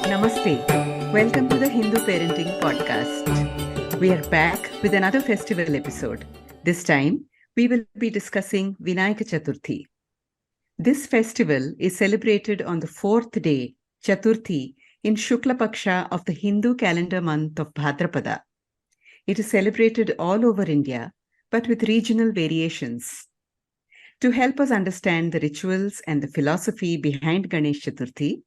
Namaste. Welcome to the Hindu Parenting Podcast. We are back with another festival episode. This time, we will be discussing Vinayaka Chaturthi. This festival is celebrated on the fourth day, Chaturthi, in Shukla Paksha of the Hindu calendar month of Bhadrapada. It is celebrated all over India, but with regional variations. To help us understand the rituals and the philosophy behind Ganesh Chaturthi,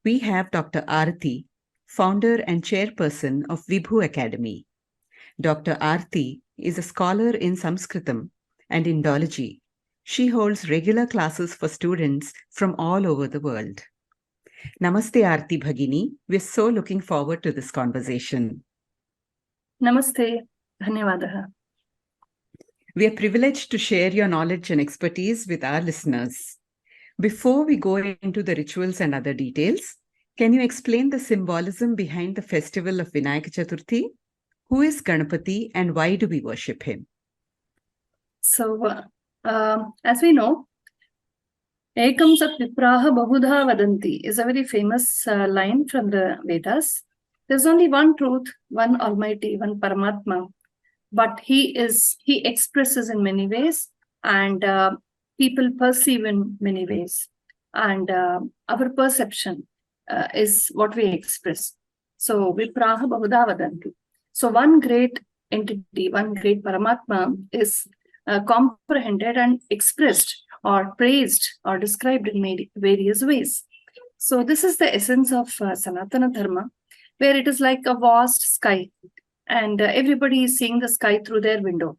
we have Dr. Arathi, founder and chairperson of Vibhu Academy. Dr. Arathi is a scholar in Sanskritam and Indology. She holds regular classes for students from all over the world. Namaste, Arathi Bhagini. We're so looking forward to this conversation. Namaste. Dhanyavadaha. We are privileged to share your knowledge and expertise with our listeners. Before we go into the rituals and other details, can you explain the symbolism behind the festival of Vinayaka Chaturthi? Who is Ganapati and why do we worship him? So, as we know, Ekam Sat Vipraha Bahudha Vadanti is a very famous line from the Vedas. There's only one truth, one Almighty, one Paramatma, but He expresses in many ways, and people perceive in many ways, and our perception is what we express. So Vipraha Bahudha Vadanti. So one great entity, one great Paramatma is comprehended and expressed or praised or described in various ways. So this is the essence of Sanathana Dharma, where it is like a vast sky, and everybody is seeing the sky through their window.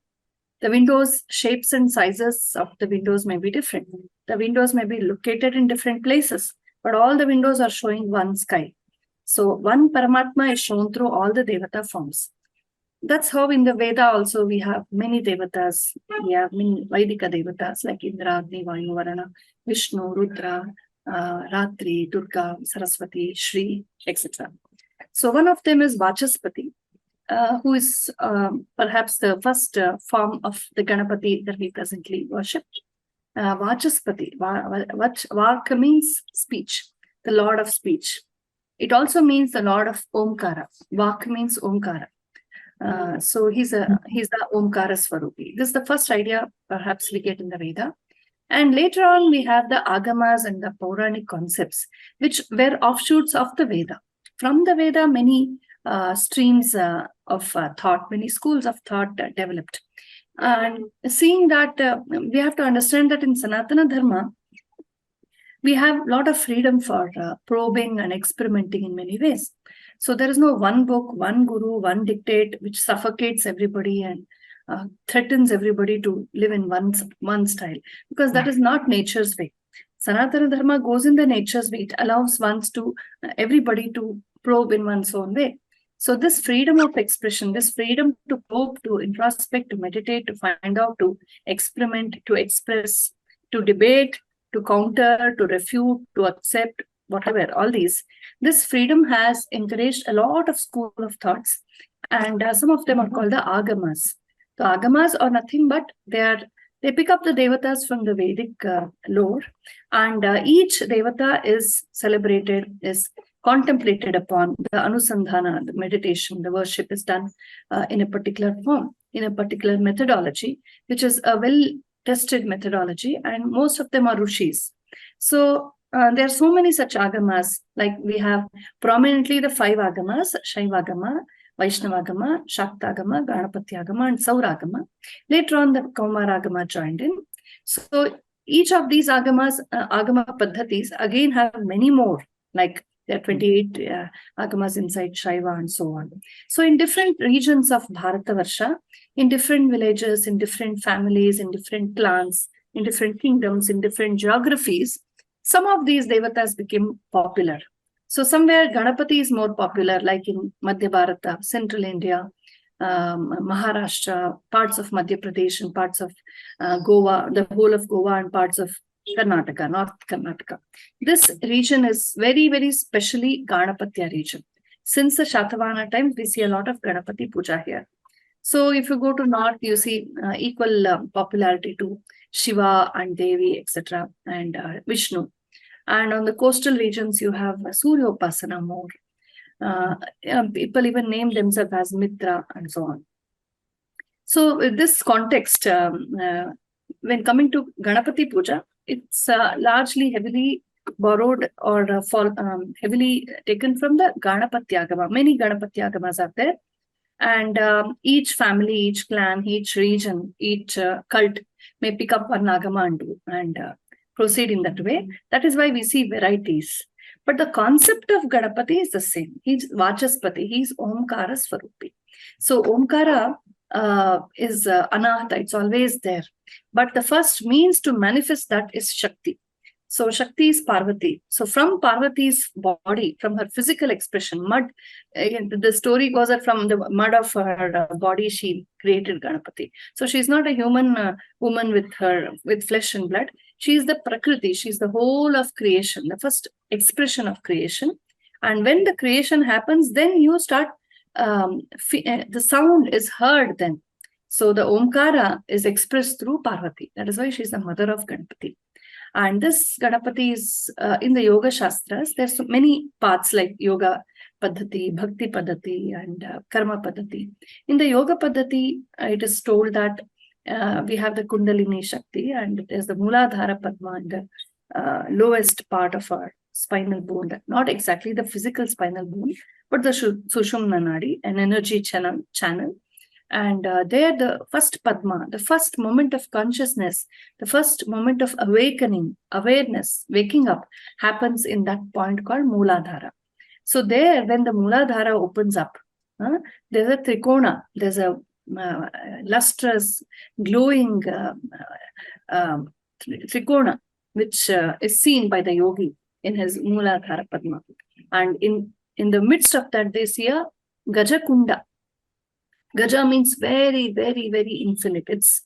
The windows, shapes and sizes of the windows may be different. The windows may be located in different places, but all the windows are showing one sky. So one Paramatma is shown through all the Devata forms. That's how in the Veda also we have many Devatas. We have many Vaidika Devatas like Indra, Agni, Vayu, Varana, Vishnu, Rudra, Ratri, Durga, Saraswati, Shri, etc. So one of them is Vachaspati, who is perhaps the first form of the Ganapati that we presently worship. Vachaspati, Vaka means speech, the Lord of speech. It also means the Lord of Omkara. Vak means Omkara. So he's the Omkara Swarupi. This is the first idea perhaps we get in the Veda. And later on we have the Agamas and the Puranic concepts, which were offshoots of the Veda. From the Veda, many streams of thought, many schools of thought developed. And seeing that, we have to understand that in Sanatana Dharma, we have a lot of freedom for probing and experimenting in many ways. So there is no one book, one guru, one dictate, which suffocates everybody and threatens everybody to live in one style, because that is not nature's way. Sanatana Dharma goes in the nature's way. It allows everybody to probe in one's own way. So this freedom of expression, this freedom to probe, to introspect, to meditate, to find out, to experiment, to express, to debate, to counter, to refute, to accept, whatever, all these. This freedom has encouraged a lot of school of thoughts, and some of them are called the Agamas. The Agamas are nothing but they pick up the Devatas from the Vedic lore, and each Devata is celebrated, is contemplated upon. The Anusandhana, the meditation, the worship is done in a particular form, in a particular methodology, which is a well-tested methodology, and most of them are Rishis. So there are so many such Agamas, like we have prominently the 5 Agamas, Shaivagama, Vaishnavagama, Shaktagama, Ganapatyagama, and Sauragama. Later on, the Kaumaragama joined in. So each of these Agamas, Agama Paddhatis, again have many more, like there are 28 Agamas inside Shaiva and so on. So in different regions of Bharatavarsha, in different villages, in different families, in different clans, in different kingdoms, in different geographies, some of these Devatas became popular. So somewhere Ganapati is more popular, like in Madhya Bharata, Central India, Maharashtra, parts of Madhya Pradesh and parts of Goa, the whole of Goa and parts of Karnataka, North Karnataka. This region is very, very specially Ganapatya region. Since the Shatavahana times, we see a lot of Ganapati Puja here. So if you go to North, you see equal popularity to Shiva and Devi, etc. and Vishnu. And on the coastal regions, you have Suryopasana more. People even name themselves as Mitra and so on. So with this context, when coming to Ganapati Puja, it's largely heavily borrowed or heavily taken from the Ganapati Agama. Many Ganapati Agamas are there. And each family, each clan, each region, each cult may pick up one Agama and proceed in that way. That is why we see varieties. But the concept of Ganapati is the same. He's Vachaspati. He's Omkara Swarupi. So Omkara is Anahata. It's always there. But the first means to manifest that is Shakti. So Shakti is Parvati. So from Parvati's body, from her physical expression, mud, the story goes that from the mud of her body, she created Ganapati. So she's not a human woman with flesh and blood. She is the Prakriti. She's the whole of creation, the first expression of creation. And when the creation happens, then you start, the sound is heard then. So the Omkara is expressed through Parvati. That is why she's the mother of Ganapati. And this Ganapati is in the Yoga Shastras. There's so many paths like Yoga Paddhati, Bhakti Paddhati, and Karma Paddhati. In the Yoga Paddhati, it is told that we have the Kundalini Shakti, and there's the Muladhara Padma in the lowest part of our spinal bone. Not exactly the physical spinal bone, but the Sushumna Nadi, an energy channel. And there the first Padma, the first moment of consciousness, the first moment of awakening, awareness, waking up happens in that point called Muladhara. So there, when the Muladhara opens up, there's a Trikona, there's a lustrous, glowing Trikona, which is seen by the yogi in his Muladhara Padma. And in the midst of that, they see a Gajakunda. Gaja means very, very, very infinite. It's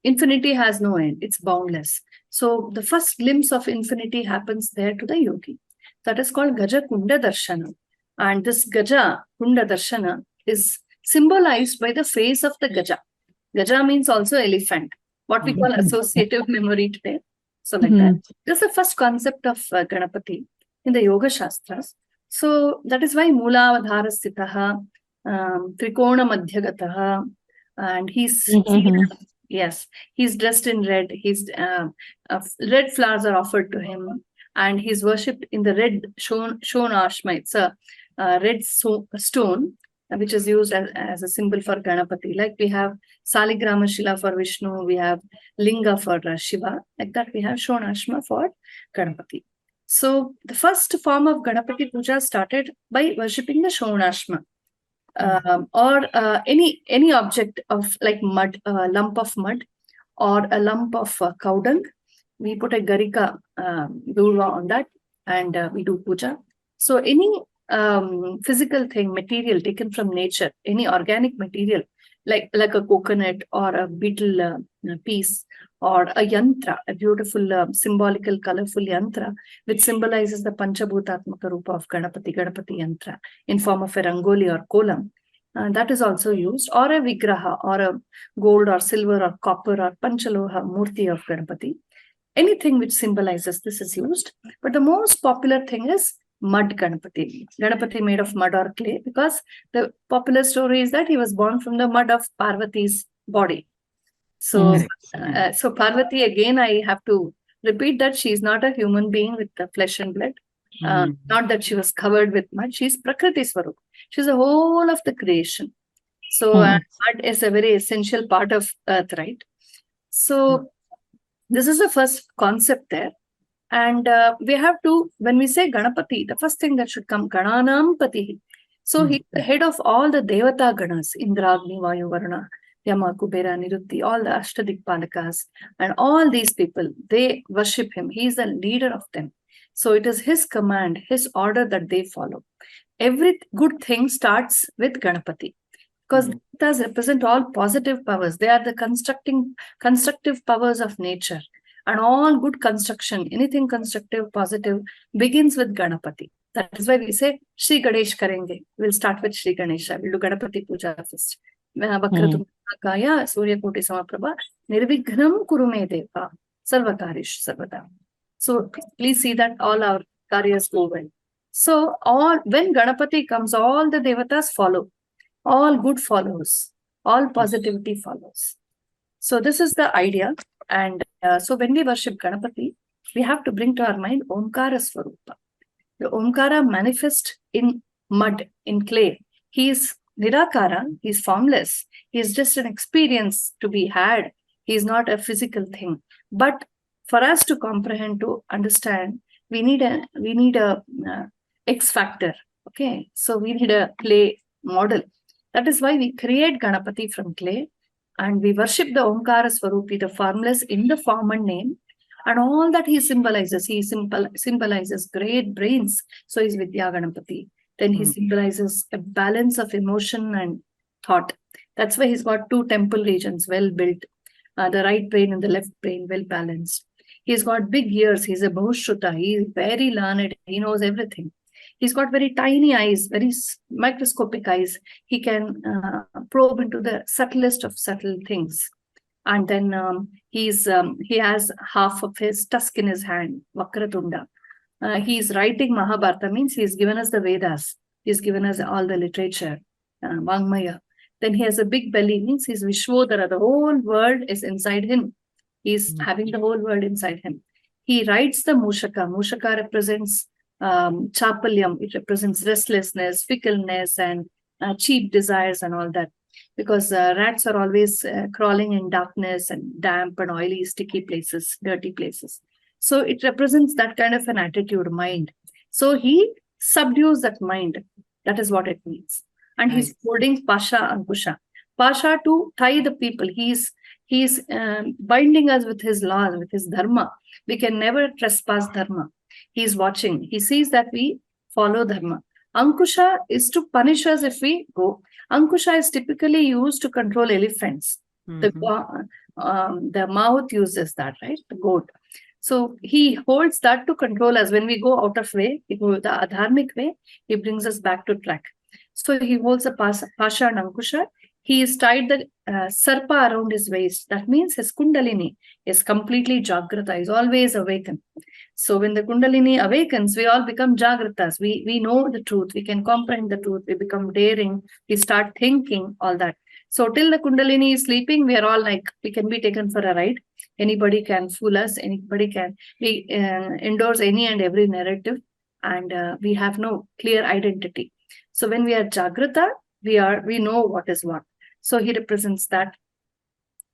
infinity has no end. It's boundless. So the first glimpse of infinity happens there to the yogi. That is called Gaja Kunda Darshana. And this Gaja Kunda Darshana is symbolized by the face of the Gaja. Gaja means also elephant, what we call associative memory today. So like that. This is the first concept of Ganapati in the Yoga Shastras. So that is why Mulavadhara Sthitaha, Trikona Madhyagataha, and he's dressed in red. Red flowers are offered to him, and he's worshipped in the red Shonashma. It's a red stone, which is used as a symbol for Ganapati. Like we have Saligrama Shila for Vishnu, we have Linga for Shiva. Like that, we have Shonashma for Ganapati. So the first form of Ganapati Puja started by worshipping the Shonashma. Or any object of like mud, a lump of mud or a lump of cow dung. We put a garika durva on that and we do puja. So any physical thing, material taken from nature, any organic material like a coconut or a beetle piece or a yantra, a beautiful symbolical colorful yantra which symbolizes the Panchabhutatmaka Rupa of Ganapati yantra in form of a rangoli or kolam. That is also used, or a vigraha, or a gold or silver or copper or panchaloha murti of Ganapati. Anything which symbolizes this is used. But the most popular thing is mud Ganapati. Ganapati made of mud or clay, because the popular story is that he was born from the mud of Parvati's body. So, so Parvati, again, I have to repeat that she is not a human being with the flesh and blood. Not that she was covered with mud. She's Prakriti Swarup. She's the whole of the creation. So mud is a very essential part of earth, right? So this is the first concept there. And we have to, when we say Ganapati, the first thing that should come, Gananam Pati. So he's the head of all the Devata Ganas, Indra, Agni, Vayu, Varuna, Yama, Kubera, Niruddhi, all the Ashtadikpalakas, and all these people, they worship him. He is the leader of them. So it is his command, his order that they follow. Every good thing starts with Ganapati, because Devatas represent all positive powers. They are the constructive powers of nature. And all good construction, anything constructive, positive, begins with Ganapati. That is why we say, Shri Ganesh Karenge. We'll start with Shri Ganesha. We'll do Ganapati Puja first. Vakratum Kaya, Surya Koti Samaprabha, Nirvighnam Kurume Deva, Sarvakarish Sarvada. So please see that all our careers go well. So when Ganapati comes, all the devatas follow. All good follows. All positivity follows. So this is the idea. And so when we worship Ganapati, we have to bring to our mind Omkara Swarupa. The Omkara manifests in mud, in clay. He is Nirakara, he is formless. He is just an experience to be had. He is not a physical thing. But for us to comprehend, to understand, we need a X factor. Okay, so we need a clay model. That is why we create Ganapati from clay, and we worship the Omkara Swarupi, the formless, in the form and name, and all that he symbolizes. He symbolizes great brains. So he's Vidya Ganapati. Then he symbolizes a balance of emotion and thought. That's why he's got two temple regions well built. The right brain and the left brain well balanced. He's got big ears. He's a Bahushruta. He's very learned. He knows everything. He's got very tiny eyes, very microscopic eyes. He can probe into the subtlest of subtle things. And then he has half of his tusk in his hand, Vakratunda. He's writing Mahabharata, means he's given us the Vedas. He's given us all the literature, Vangmaya. Then he has a big belly, means he's Vishwodara. The whole world is inside him. He's having the whole world inside him. He writes the Mushaka. Mushaka represents Chapalyam. It represents restlessness, fickleness, and cheap desires and all that. Because rats are always crawling in darkness and damp and oily, sticky places, dirty places. So it represents that kind of an attitude, mind. So he subdues that mind. That is what it means. And he's holding Pasha Ankusha. Pasha to tie the people. He's binding us with his laws, with his dharma. We can never trespass dharma. He's watching. He sees that we follow dharma. Ankusha is to punish us if we go. Ankusha is typically used to control elephants. The mouth uses that, right? The goat. So he holds that to control us. When we go out of way, we go the adharmic way, he brings us back to track. So he holds a Pasha and Ankusha. He is tied the sarpa around his waist. That means his kundalini is completely jagrata, is always awakened. So when the kundalini awakens, we all become jagratas. We know the truth. We can comprehend the truth. We become daring. We start thinking, all that. So till the kundalini is sleeping, we are all like, we can be taken for a ride. Anybody can fool us. Anybody can endorse any and every narrative. And we have no clear identity. So when we are jagrata, we know what is what. So he represents that.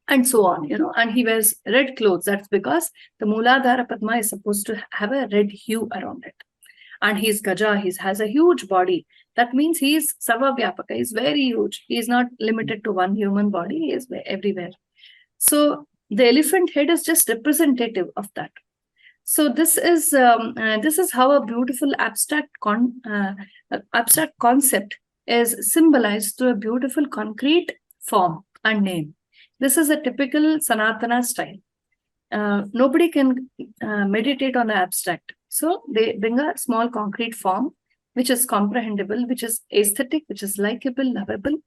And so on, and he wears red clothes. That's because the Mooladhara Padma is supposed to have a red hue around it. And he's Gaja, he has a huge body. That means he is Sarva Vyapaka, he's very huge. He is not limited to one human body, he is everywhere. So the elephant head is just representative of that. So this is how a beautiful abstract concept is symbolized through a beautiful concrete form and name. This is a typical Sanatana style. Nobody can meditate on the abstract. So they bring a small concrete form, which is comprehensible, which is aesthetic, which is likable, lovable.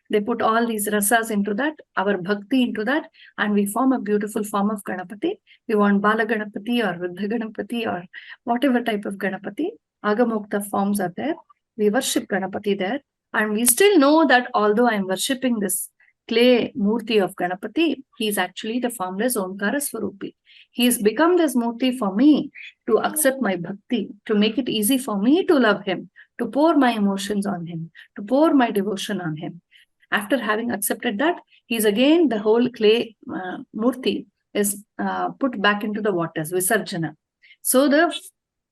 They put all these rasas into that, our bhakti into that, and we form a beautiful form of Ganapati. We want Bala Ganapati or Vruddha Ganapati or whatever type of Ganapati. Agamokta forms are there. We worship Ganapati there. And we still know that although I am worshipping this clay murti of Ganapati, he is actually the formless Omkara Swarupi. He has become this murti for me to accept my bhakti, to make it easy for me to love him, to pour my emotions on him, to pour my devotion on him. After having accepted that, he is again, the whole clay murti is put back into the waters, Visarjana. So the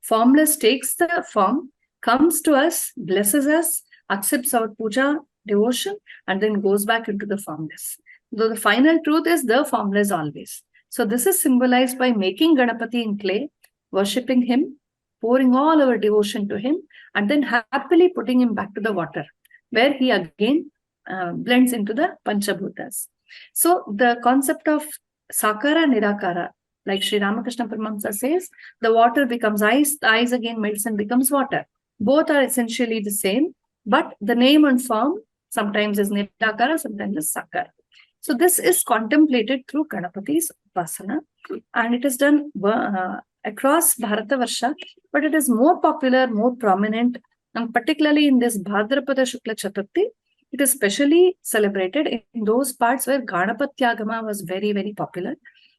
formless takes the form, comes to us, blesses us, accepts our puja, devotion, and then goes back into the formless. Though the final truth is the formless always. So this is symbolized by making Ganapati in clay, worshipping him, pouring all our devotion to him, and then happily putting him back to the water, where he again blends into the Panchabhutas. So the concept of Sakara Nirakara, like Sri Ramakrishna Paramahamsa says, the water becomes ice, the ice again melts and becomes water. Both are essentially the same, but the name and form sometimes is Nirakara, sometimes is Sakara. So this is contemplated through Ganapati's Upasana, and it is done across Bharatavarsha, but it is more popular, more prominent, and particularly in this Bhadrapada Shukla Chaturthi, it is specially celebrated in those parts where Ganapatyagama was very, very popular.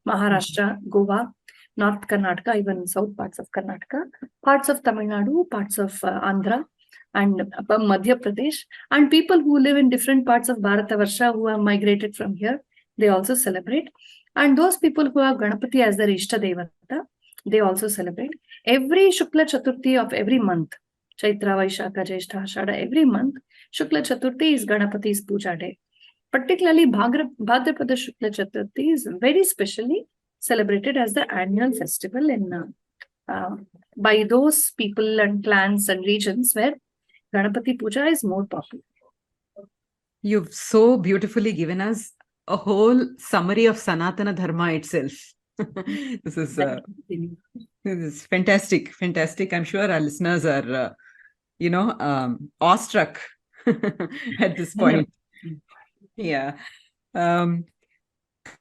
Maharashtra, Goa, North Karnataka, even south parts of Karnataka, parts of Tamil Nadu, parts of Andhra, and Madhya Pradesh, and people who live in different parts of Bharatavarsha who have migrated from here, they also celebrate. And those people who have Ganapati as their Ishta Devata, they also celebrate. Every Shukla Chaturthi of every month, Chaitra, Vaishakha, Jyeshtha, Ashada, every month, Shukla Chaturthi is Ganapati's Puja Day. Particularly Bhadrapada Shukla Chaturthi is very specially celebrated as the annual festival in by those people and clans and regions where Ganapati Puja is more popular. You've so beautifully given us a whole summary of Sanatana Dharma itself. This is fantastic, fantastic. I'm sure our listeners are, awestruck at this point. Yeah. Coming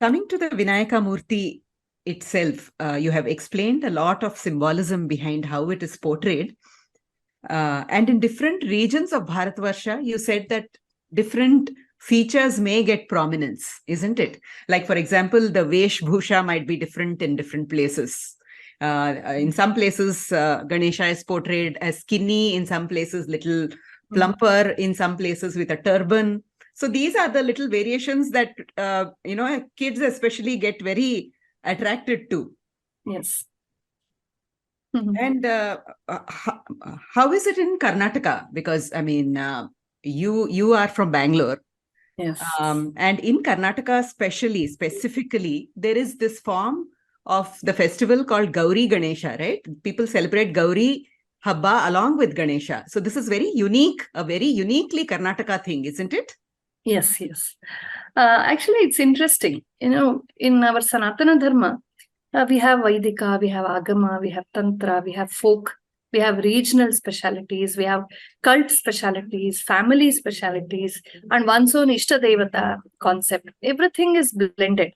to the Vinayaka Murti itself, you have explained a lot of symbolism behind how it is portrayed. And in different regions of Bharatvarsha, you said that different features may get prominence, isn't it? Like, for example, the Vesh Bhusha might be different in different places. In some places, Ganesha is portrayed as skinny, in some places, little plumper, in some places with a turban. So these are the little variations that, kids especially get very attracted to. Yes. And how is it in Karnataka? Because, I mean, you are from Bangalore. Yes. And in Karnataka specifically, there is this form of the festival called Gowri-Ganesha, right? People celebrate Gauri, Habba along with Ganesha. So this is very unique, a very uniquely Karnataka thing, isn't it? Yes, yes. Actually, it's interesting. In our Sanatana Dharma, we have Vaidika, we have Agama, we have Tantra, we have folk, we have regional specialities, we have cult specialities, family specialities, and one's own Ishta Devata concept. Everything is blended.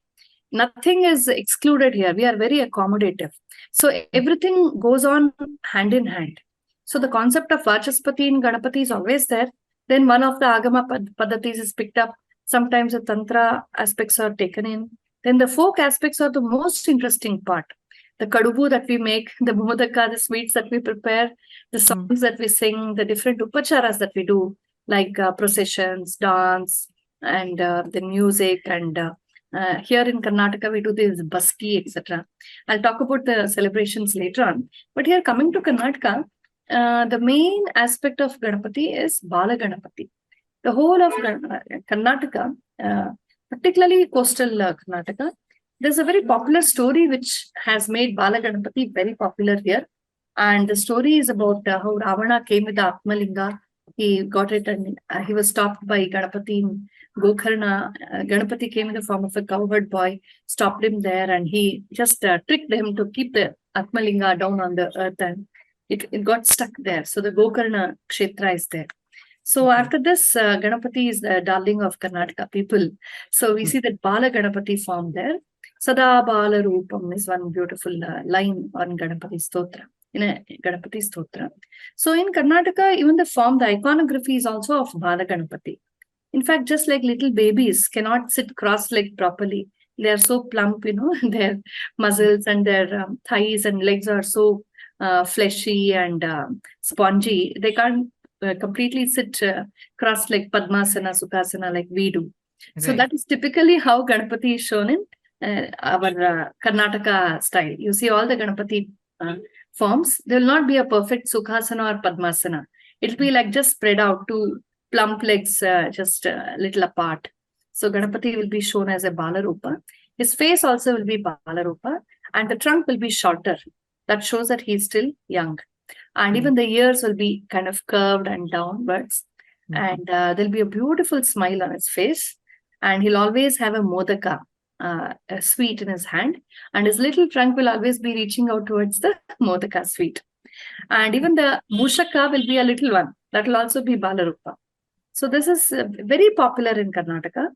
Nothing is excluded here. We are very accommodative. So everything goes on hand in hand. So the concept of Vachaspati in Ganapati is always there. Then one of the Agama Paddatis is picked up. Sometimes the Tantra aspects are taken in. Then the folk aspects are the most interesting part. The kadubu that we make, the modaka, the sweets that we prepare, the songs that we sing, the different upacharas that we do, like processions, dance, and the music. And here in Karnataka, we do this baski, etc. I'll talk about the celebrations later on. But here, coming to Karnataka, the main aspect of Ganapati is Bala Ganapati. The whole of Karnataka, particularly coastal Karnataka, there's a very popular story which has made Bala Ganapati very popular here. And the story is about how Ravana came with the Atmalinga. He got it and he was stopped by Ganapati in Gokarna. Ganapati came in the form of a cowherd boy, stopped him there, and he just tricked him to keep the Atmalinga down on the earth, and it got stuck there. So the Gokarna Kshetra is there. So after this, Ganapati is the darling of Karnataka people. So we see that Bala Ganapati formed there. Sada Bala Rupam is one beautiful line on Ganapati Stotra, in a Ganapati Stotra. So in Karnataka, even the iconography is also of Bala Ganapati. In fact, just like little babies cannot sit cross-legged properly. They are so plump, their muscles and their thighs and legs are so fleshy and spongy. They can't completely sit cross-legged Padmasana, Sukhasana like we do. Right. So that is typically how Ganapati is shown in our Karnataka style. You see all the Ganapati forms, there will not be a perfect Sukhasana or Padmasana. It will be like just spread out, two plump legs just a little apart. So Ganapati will be shown as a Balarupa. His face also will be Balarupa, and the trunk will be shorter. That shows that he's still young. And even the ears will be kind of curved and downwards. And there'll be a beautiful smile on his face. And he'll always have a modaka, a sweet in his hand. And his little trunk will always be reaching out towards the modaka sweet. And even the mushaka will be a little one. That will also be Balarupa. So this is very popular in Karnataka.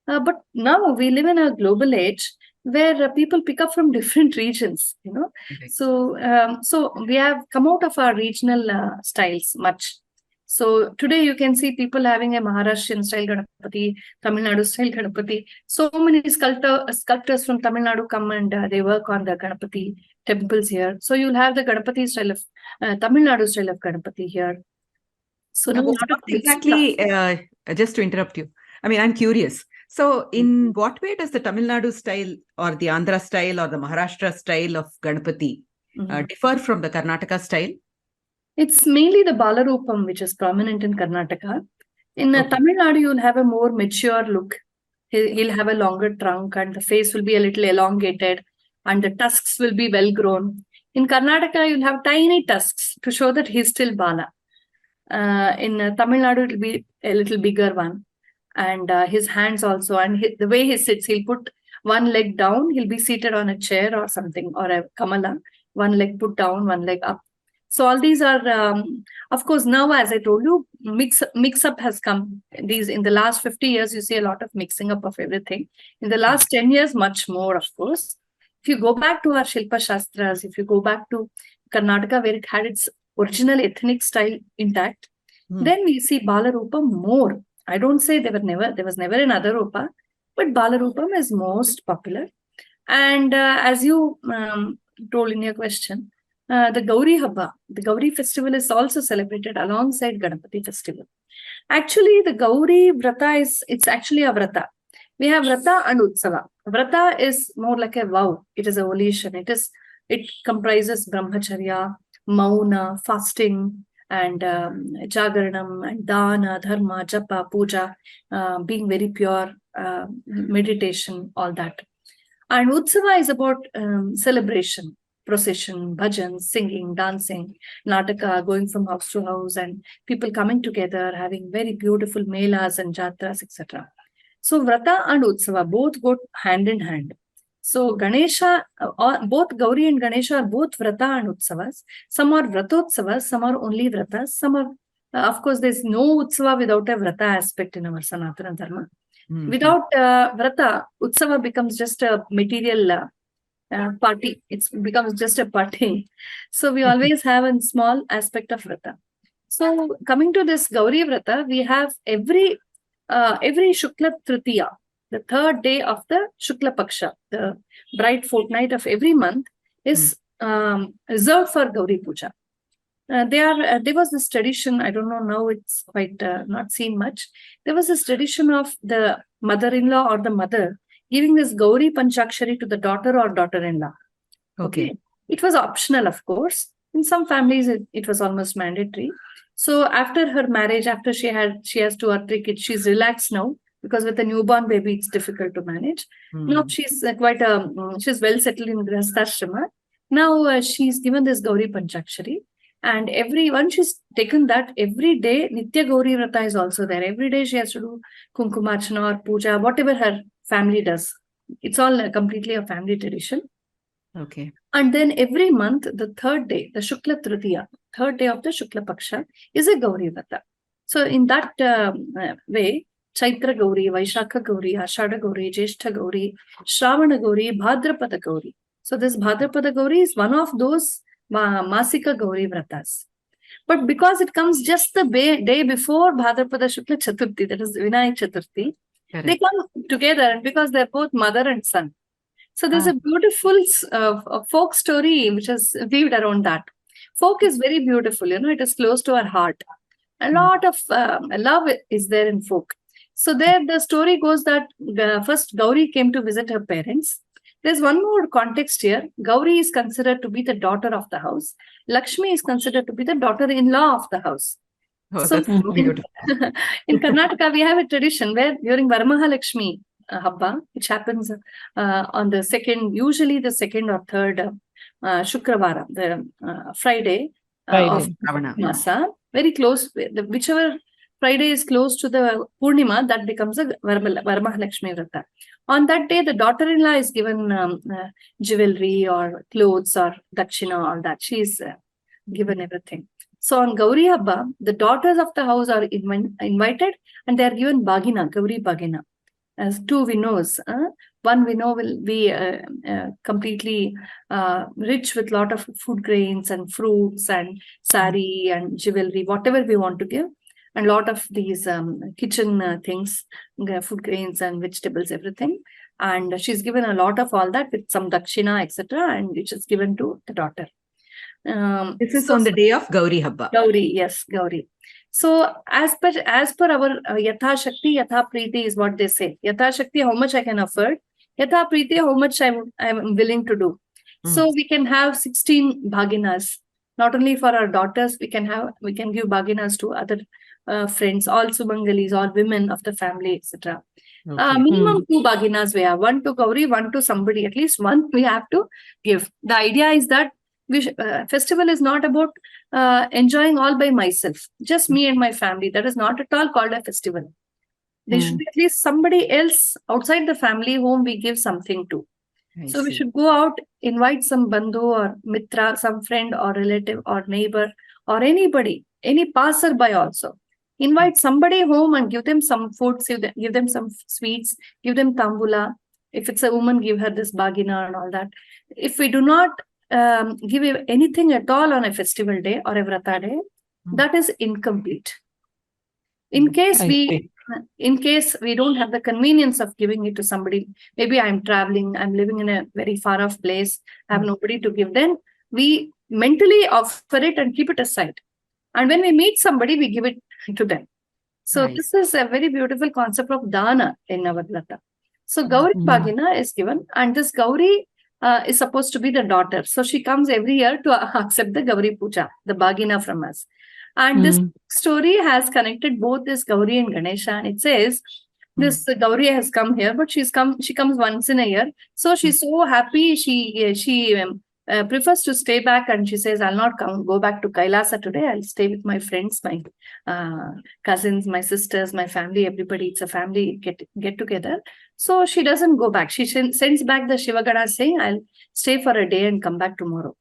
But now we live in a global age. where people pick up from different regions, Right. So we have come out of our regional styles much. So today you can see people having a Maharashtrian style Ganapati, Tamil Nadu style Ganapati. So many sculptors from Tamil Nadu come and they work on the Ganapati temples here. So you'll have the Ganapati style of Tamil Nadu style of Ganapati here. So now a So lot of what exactly, just to interrupt you, I mean, I'm curious. So in what way does the Tamil Nadu style or the Andhra style or the Maharashtra style of Ganapati differ from the Karnataka style? It's mainly the Balarupam which is prominent in Karnataka. In Okay. Tamil Nadu, you'll have a more mature look. He'll have a longer trunk and the face will be a little elongated and the tusks will be well grown. In Karnataka, you'll have tiny tusks to show that he's still Bala. In Tamil Nadu, it'll be a little bigger one. And his hands also, and the way he sits, he'll put one leg down, he'll be seated on a chair or something, or a kamala, one leg put down, one leg up. So all these are, of course, now, as I told you, mix up has come. These in the last 50 years, you see a lot of mixing up of everything. In the last 10 years, much more, of course. If you go back to our Shilpa Shastras, if you go back to Karnataka, where it had its original ethnic style intact, then we see Balarupam more. I don't say there was never another Rupa, but Balarupam is most popular. And as you told in your question, the Gauri Habba, the Gauri festival is also celebrated alongside Ganapati festival. Actually, the Gauri vrata it's actually a vrata. We have vrata and utsava. Vrata is more like a vow. It is a volition. It comprises brahmacharya, mauna, fasting, and jagaranam, and dana, dharma, japa, puja, being very pure, meditation, all that. And utsava is about celebration, procession, bhajans, singing, dancing, nataka, going from house to house, and people coming together, having very beautiful melas and jatras, etc. So vrata and utsava both go hand in hand. So Ganesha, both Gauri and Ganesha are both vrata and utsavas. Some are vratotsavas, some are only vratas, some are, of course, there's no utsava without a vrata aspect in our Sanathana Dharma. Without vrata, utsava becomes just a material party. It becomes just a party. So we always have a small aspect of vrata. So coming to this Gauri vrata, we have every Shukla Tritiya, the third day of the Shukla Paksha, the bright fortnight of every month, is reserved for Gauri Puja. There was this tradition, I don't know, now it's quite not seen much. There was this tradition of the mother-in-law or the mother giving this Gauri Panchakshari to the daughter or daughter-in-law. Okay. It was optional, of course. In some families, it was almost mandatory. So after her marriage, after she has 2 or 3 kids, she's relaxed now, because with a newborn baby, it's difficult to manage. Now she's she's well settled in Grihastha. Now she's given this Gauri Panchakshari. And once she's taken that, every day, Nitya Gauri Vrata is also there. Every day she has to do Kumkumarchana or Puja, whatever her family does. It's all completely a family tradition. Okay. And then every month, the third day, the Shukla Tritiya, third day of the Shukla Paksha, is a Gauri Vrata. So in that way, Chaitra Gauri, Vaishakha Gauri, Ashada Gauri, Jeshta Gauri, Shravana Gauri, Bhadrapada Gauri. So this Bhadrapada Gauri is one of those Masika Gauri Vratas. But because it comes just the day before Bhadrapada Shukla Chaturthi, that is Vinayaka Chaturthi, they come together, and because they're both mother and son. So there's a beautiful folk story which is weaved around that. Folk is very beautiful, it is close to our heart. A lot of love is there in folk. So there the story goes that first Gauri came to visit her parents. There's one more context here. Gauri is considered to be the daughter of the house. Lakshmi is considered to be the daughter-in-law of the house. Oh, so that's beautiful. in Karnataka, we have a tradition where during Varamahalakshmi Habba, which happens on the second, usually the second or third Shukravara, the Friday of Masa, very close, whichever Friday is close to the Purnima, that becomes a Varamahalakshmi Vrata. On that day, the daughter-in-law is given jewelry or clothes or dakshina, all that. She is given everything. So on Gauri Habba, the daughters of the house are invited and they are given Bagina, Gauri Bagina, as 2 winnows. One we know will be completely rich with lot of food grains and fruits and sari and jewelry, whatever we want to give. And lot of these kitchen things, food grains and vegetables, everything. And she's given a lot of all that with some dakshina, etc. And which is given to the daughter. This is on the day of Gauri Habba. Gauri, yes, Gauri. So as per our Yatha Shakti, Yatha Preeti is what they say. Yatha Shakti, how much I can afford. Yatha Preeti, how much I'm willing to do. So we can have 16 bhaginas. Not only for our daughters, we can give bhaginas to other friends, all Sumangalis, all women of the family, etc. Minimum 2 bhaginas we have. One to Gauri, one to somebody. At least one we have to give. The idea is that festival is not about enjoying all by myself, just me and my family. That is not at all called a festival. There should be at least somebody else outside the family whom we give something to. So we should go out, invite some bandhu or mitra, some friend or relative or neighbor or anybody, any passerby also. Invite somebody home and give them some food, give them some sweets, give them tambula. If it's a woman, give her this bhagina and all that. If we do not give anything at all on a festival day or a vrata day, that is incomplete. In case we don't have the convenience of giving it to somebody, maybe I'm traveling, I'm living in a very far off place, I have nobody to give, then we mentally offer it and keep it aside. And when we meet somebody, we give it to them. So this is a very beautiful concept of dana in our vrata. So Gauri Bhagina is given, and this Gauri is supposed to be the daughter. So she comes every year to accept the Gauri Puja, the Bhagina from us. And this story has connected both this Gauri and Ganesha. And it says, this Gauri has come here, but she comes once in a year. So she's so happy. She prefers to stay back, and she says, I'll not go back to Kailasa today. I'll stay with my friends, my cousins, my sisters, my family, everybody. It's a family get together. So she doesn't go back. She sends back the Shivagana saying, I'll stay for a day and come back tomorrow.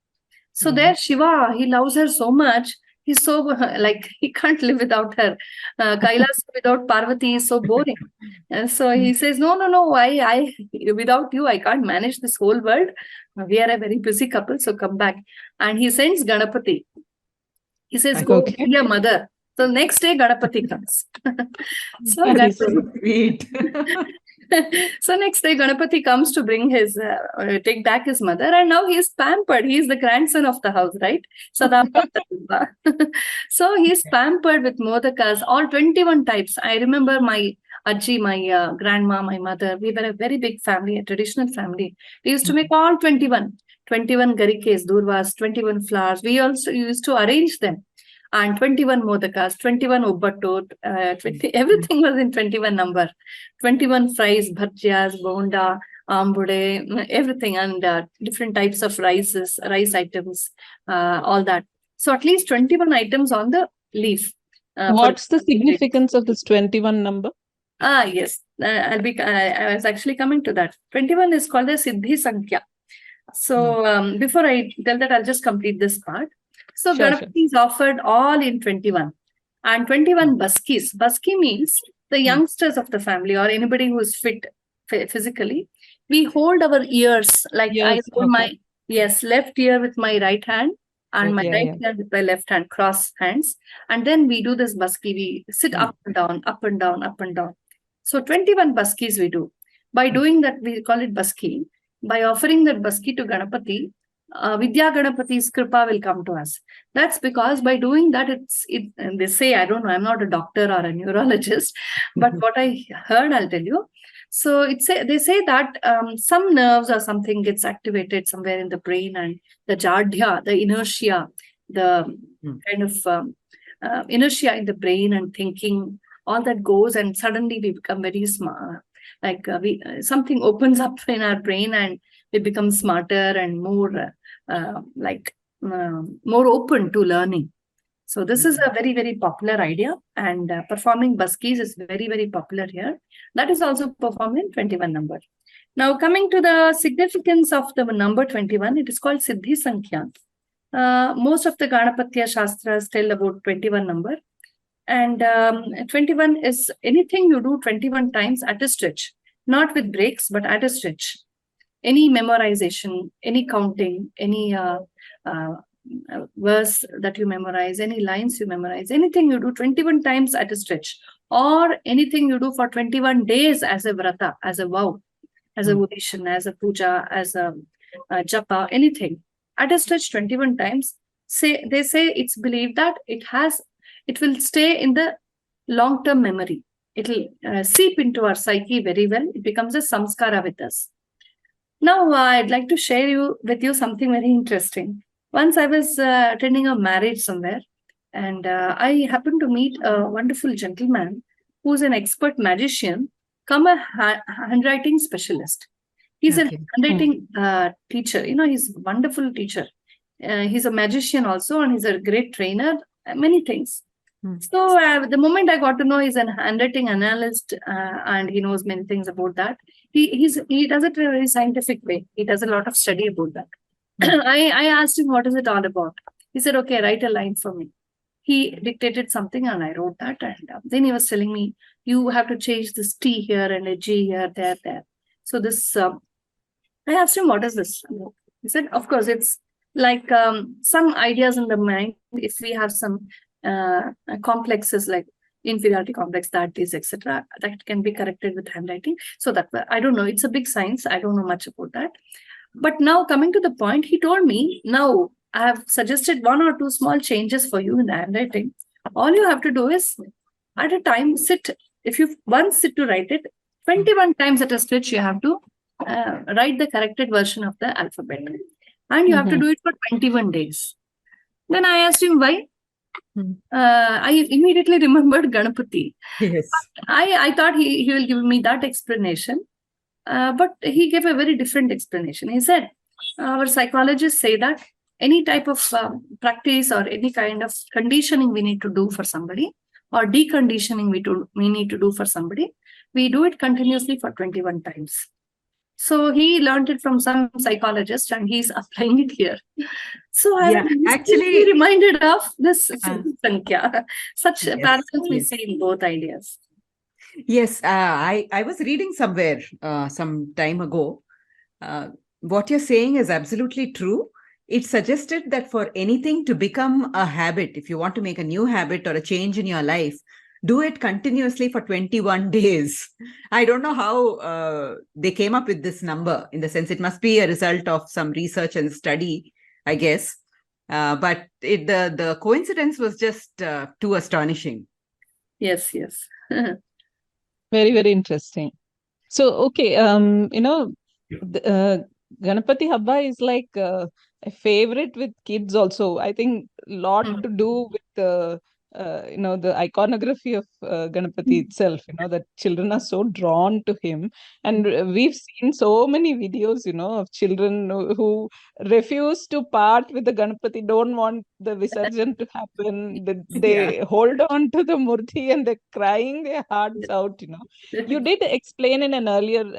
So there Shiva, he loves her so much. He's so he can't live without her. Kailas without Parvati is so boring. And so he says, no, I without you, I can't manage this whole world. We are a very busy couple, so come back. And he sends Ganapati. He says, go be your mother. So next day, Ganapati comes. So sweet. So next day, Ganapati comes to bring take back his mother, and now he is pampered. He is the grandson of the house, right? So he is pampered with modakas, all 21 types. I remember my Ajji, my grandma, my mother, we were a very big family, a traditional family. We used to make all 21 garikes, durvas, 21 flowers. We also used to arrange them. And 21 modakas, 21 ubbattu, everything was in 21 number. 21 fries, bhajiyas, bonda, ambude, everything, and different types of rice items, all that. So at least 21 items on the leaf. What's the significance of this 21 number? Yes, I was actually coming to that. 21 is called the Siddhi Sankhya. So before I tell that, I'll just complete this part. So Ganapati is offered all in 21. And 21 baskis. Baski means the youngsters of the family or anybody who is fit physically. We hold our ears, like I hold my left ear with my right hand and my right ear with my left hand, cross hands. And then we do this baski. We sit up and down, up and down, up and down. So 21 baskis we do. By doing that, we call it baski. By offering that baski to Ganapati, Vidya Ganapati's kripa will come to us. That's because by doing that, they say, I don't know, I'm not a doctor or a neurologist, but what I heard, I'll tell you. So they say that some nerves or something gets activated somewhere in the brain, and the jadhya, the inertia, the kind of inertia in the brain and thinking, all that goes, and suddenly we become very smart. Like something opens up in our brain and we become smarter and more more open to learning. So this is a very, very popular idea, and performing baskis is very, very popular here. That is also performed in 21 number. Now coming to the significance of the number 21, it is called Siddhi Sankhya. Most of the Ganapatya Shastras tell about 21 number. And 21 is anything you do 21 times at a stretch. not with breaks, but at a stretch. Any memorization, any counting, any verse that you memorize, any lines you memorize, anything you do 21 times at a stretch, or anything you do for 21 days as a vrata, as a vow, as a udishan, as a puja, as a japa, anything at a stretch 21 times. They say it's believed that it will stay in the long-term memory. It will seep into our psyche very well. It becomes a samskara with us. Now, I'd like to share with you something very interesting. Once I was attending a marriage somewhere, and I happened to meet a wonderful gentleman who's an expert magician, come a handwriting specialist. He's a handwriting teacher. He's a wonderful teacher. He's a magician also, and he's a great trainer, many things. So the moment I got to know he's an handwriting analyst and he knows many things about that, he does it in a very scientific way. He does a lot of study about that. I asked him, what is it all about? He said, okay, write a line for me. He dictated something and I wrote that. And then he was telling me, you have to change this T here and a G here, there. So this, I asked him, what is this? He said, of course, it's like some ideas in the mind. If we have some complexes like inferiority complex, that is, etc., that can be corrected with handwriting. So that, I don't know, it's a big science. I don't know much about that. But now coming to the point, he told me, now I have suggested 1 or 2 small changes for you in the handwriting. All you have to do is at a time sit. If you once sit to write it, 21 times at a stretch, you have to write the corrected version of the alphabet. And you have to do it for 21 days. Then I asked him why. I immediately remembered Ganapati. Yes. I thought he will give me that explanation. But he gave a very different explanation. He said, our psychologists say that any type of practice or any kind of conditioning we need to do for somebody, or deconditioning we need to do for somebody, we do it continuously for 21 times. So he learned it from some psychologist and he's applying it here. So I actually reminded of this Sankhya. Such parallels we see in both ideas. Yes, I was reading somewhere some time ago. What you're saying is absolutely true. It suggested that for anything to become a habit, if you want to make a new habit or a change in your life, do it continuously for 21 days. I don't know how they came up with this number, in the sense it must be a result of some research and study, I guess. But the coincidence was just too astonishing. Yes. Very, very interesting. So, okay, Ganapati Habba is like a favorite with kids also. I think a lot to do with the iconography of Ganapati itself, that children are so drawn to him. And we've seen so many videos, of children who refuse to part with the Ganapati, don't want the Visarjan to happen. They hold on to the Murti and they're crying their hearts out, You did explain in an earlier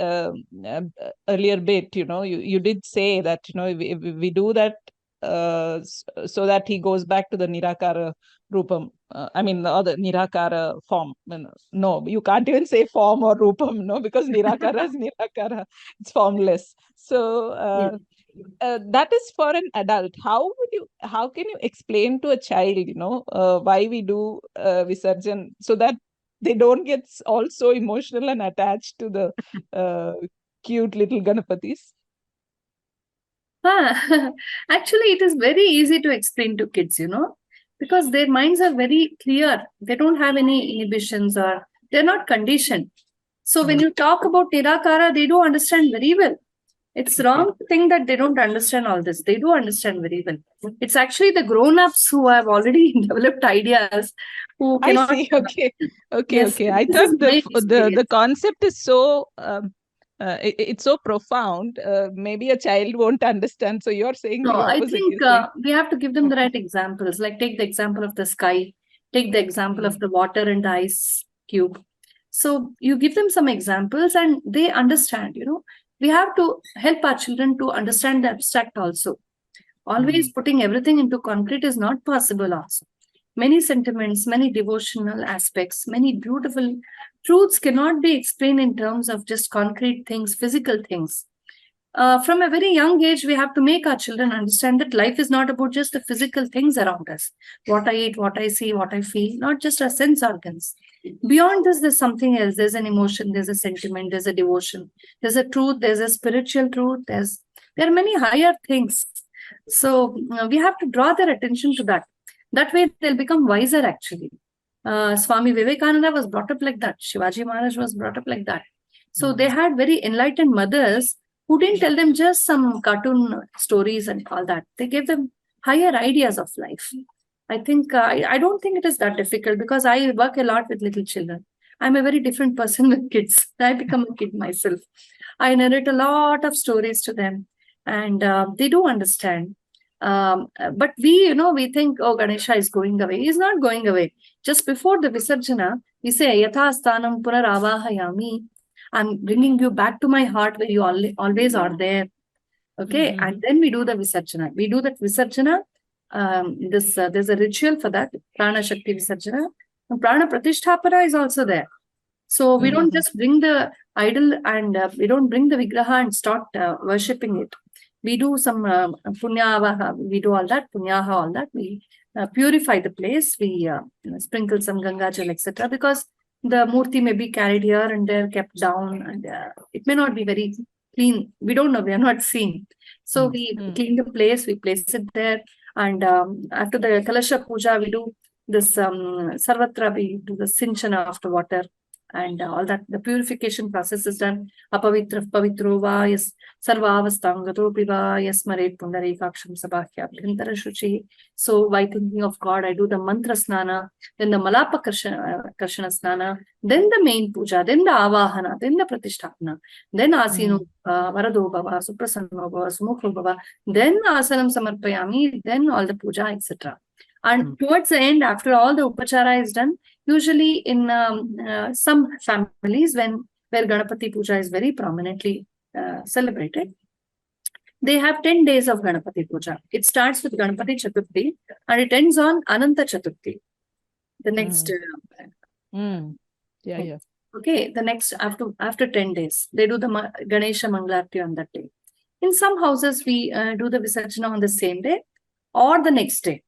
bit, you did say that, we do that so that he goes back to the Nirakara Rupam. The other Nirakara form. No, you can't even say form or Rupam, no, because Nirakara is Nirakara. It's formless. So that is for an adult. How can you explain to a child, why we do Visarjan, so that they don't get all so emotional and attached to the cute little Ganapatis? Actually, it is very easy to explain to kids, because their minds are very clear. They don't have any inhibitions or they're not conditioned. So when you talk about Nirakara, they do understand very well. It's wrong to think that they don't understand all this. They do understand very well. It's actually the grown-ups who have already developed ideas who cannot... I see. Okay. I thought the concept is so... it's so profound. Maybe a child won't understand. So you're saying no, the opposite. I think we have to give them the right examples. Like take the example of the sky, take the example of the water and the ice cube. So you give them some examples and they understand, We have to help our children to understand the abstract also. Always putting everything into concrete is not possible also. many sentiments, many devotional aspects, many beautiful truths cannot be explained in terms of just concrete things, physical things. From a very young age, we have to make our children understand that life is not about just the physical things around us. What I eat, what I see, what I feel, not just our sense organs. Beyond this, there's something else. There's an emotion, there's a sentiment, there's a devotion, there's a truth, there's a spiritual truth, there are many higher things. So we have to draw their attention to that. That way, they'll become wiser, actually. Swami Vivekananda was brought up like that. Shivaji Maharaj was brought up like that. So they had very enlightened mothers who didn't tell them just some cartoon stories and all that. They gave them higher ideas of life. I think, I don't think it is that difficult because I work a lot with little children. I'm a very different person with kids. I become a kid myself. I narrate a lot of stories to them and they do understand. But we think, oh, Ganesha is going away. He's not going away. Just before the Visarjana, we say, Yatha sthanam punaravahayami. I'm bringing you back to my heart where you always are there. Okay. Mm-hmm. And then we do the Visarjana. We do that Visarjana. There's a ritual for that. Prana Shakti Visarjana. And Prana Pratisthapana is also there. So we don't just bring the idol and we don't bring the Vigraha and start worshipping it. We do some punyavaha, we do all that, punyaha, all that. We purify the place. We sprinkle some Ganga Jal, etc. Because the murti may be carried here and there, kept down, and it may not be very clean. We don't know. We are not seen. So we clean the place. We place it there. And after the Kalasha Puja, we do this Sarvatra, we do the Sinchana of the water. And all that, the purification process is done. Apavitra pavitro va yes sarvavastangato piva yes maret pundarekaksham sabhakya abhyantara shuchi. So by thinking of God, I do the mantra snana, then the malapa karshana snana, then the main puja, then the avahana, then the pratisthapana, then asino varado bhava, suprasanno bhava, sumukho bhava, then asanam samarpayami, then all the puja, etc. And towards the end, after all the upachara is done, usually in some families where Ganapati Puja is very prominently celebrated, they have 10 days of Ganapati Puja. It starts with Ganapati Chaturthi and it ends on Ananta Chaturthi. The next... Okay, the next, after 10 days, they do the Ganesha Mangalarti on that day. In some houses, we do the Visarjana on the same day or the next day.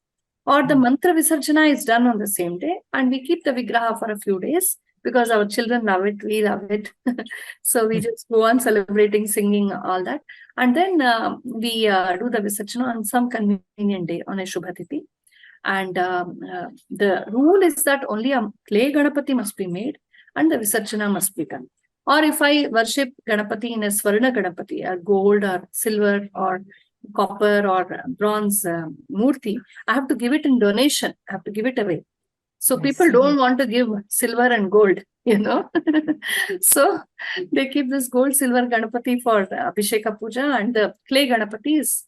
Or the mantra Visarjana is done on the same day and we keep the Vigraha for a few days because our children love it, we love it. So we just go on celebrating, singing, all that. And then we do the Visarjana on some convenient day on a Shubhatiti. And the rule is that only a clay Ganapati must be made and the Visarjana must be done. Or if I worship Ganapati in a Swarna Ganapati, a gold or silver or copper or bronze murti, I have to give it in donation. I have to give it away. So people don't want to give silver and gold, So they keep this gold, silver Ganapati for Abhisheka Puja and the clay Ganapati is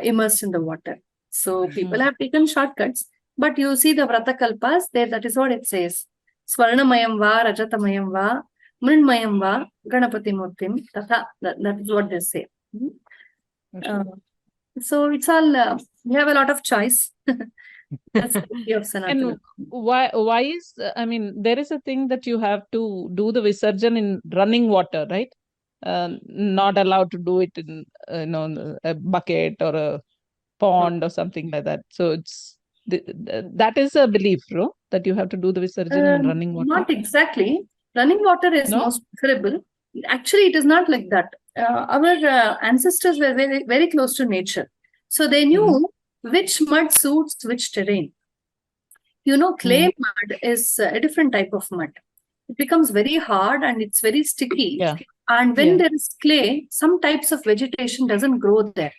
immersed in the water. So people have taken shortcuts. But you see the Vrata Kalpas there, that is what it says. Swarnamayam va, Rajatamayam va, Mrinmayam va, Ganapati Murtim. That is what they say. So it's all, we have a lot of choice. That's the beauty of Sanatana. And why is, there is a thing that you have to do the Visarjan in running water, right? Not allowed to do it in, a bucket or a pond or something like that. So it's, that is a belief, no? That you have to do the Visarjan in running water. Not exactly. Running water is most preferable. Actually, it is not like that. Our ancestors were very, very close to nature. So they knew which mud suits which terrain. Clay mud is a different type of mud. It becomes very hard and it's very sticky. Yeah. And when there is clay, some types of vegetation doesn't grow there.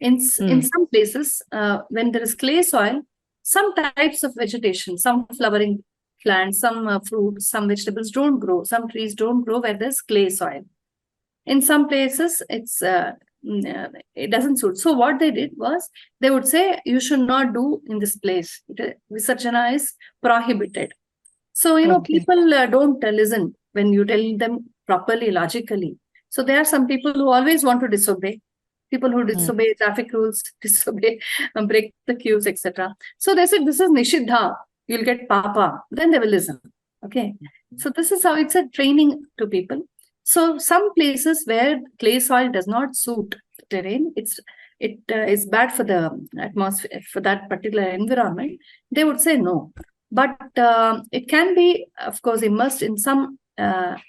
In some places, when there is clay soil, some types of vegetation, some flowering plants, some fruits, some vegetables don't grow. Some trees don't grow where there's clay soil. In some places, it doesn't suit. So what they did was, they would say, you should not do in this place. Visarjana is prohibited. So, people don't listen when you tell them properly, logically. So there are some people who always want to disobey. People who disobey traffic rules, disobey, break the queues, etc. So they said, this is Nishiddha. You'll get Papa. Then they will listen. Okay. So this is how it's a training to people. So some places where clay soil does not suit terrain, it is bad for the atmosphere, for that particular environment, they would say no. But it can be, of course, immersed in some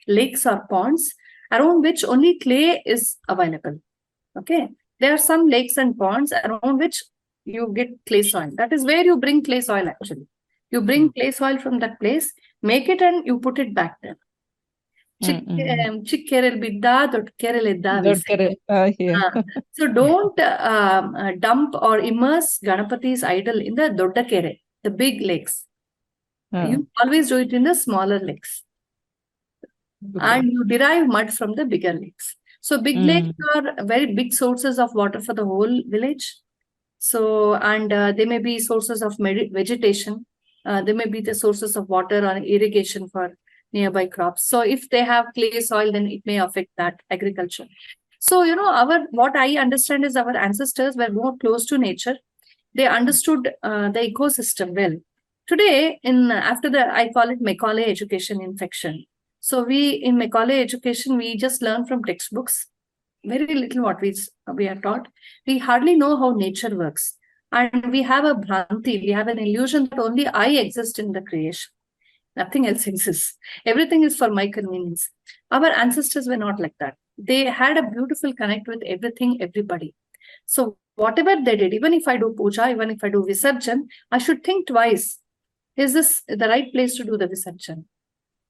lakes or ponds around which only clay is available. Okay. There are some lakes and ponds around which you get clay soil. That is where you bring clay soil actually. You bring clay soil from that place, make it and you put it back there. Chikkerel bidda, dotkerel edda. So don't dump or immerse Ganapati's idol in the Dodda Kere, the big lakes. You always do it in the smaller lakes. And you derive mud from the bigger lakes. So big lakes are very big sources of water for the whole village. So, and they may be sources of vegetation. They may be the sources of water or irrigation for nearby crops. So if they have clay soil, then it may affect that agriculture. So, what I understand is our ancestors were more close to nature. They understood the ecosystem well. Today, after I call it Macaulay education infection. So in Macaulay education, we just learn from textbooks. Very little what we are taught. We hardly know how nature works. And we have a bhranti, we have an illusion that only I exist in the creation. Nothing else exists. Everything is for my convenience. Our ancestors were not like that. They had a beautiful connect with everything, everybody. So whatever they did, even if I do puja, even if I do visarjan, I should think twice. Is this the right place to do the visarjan?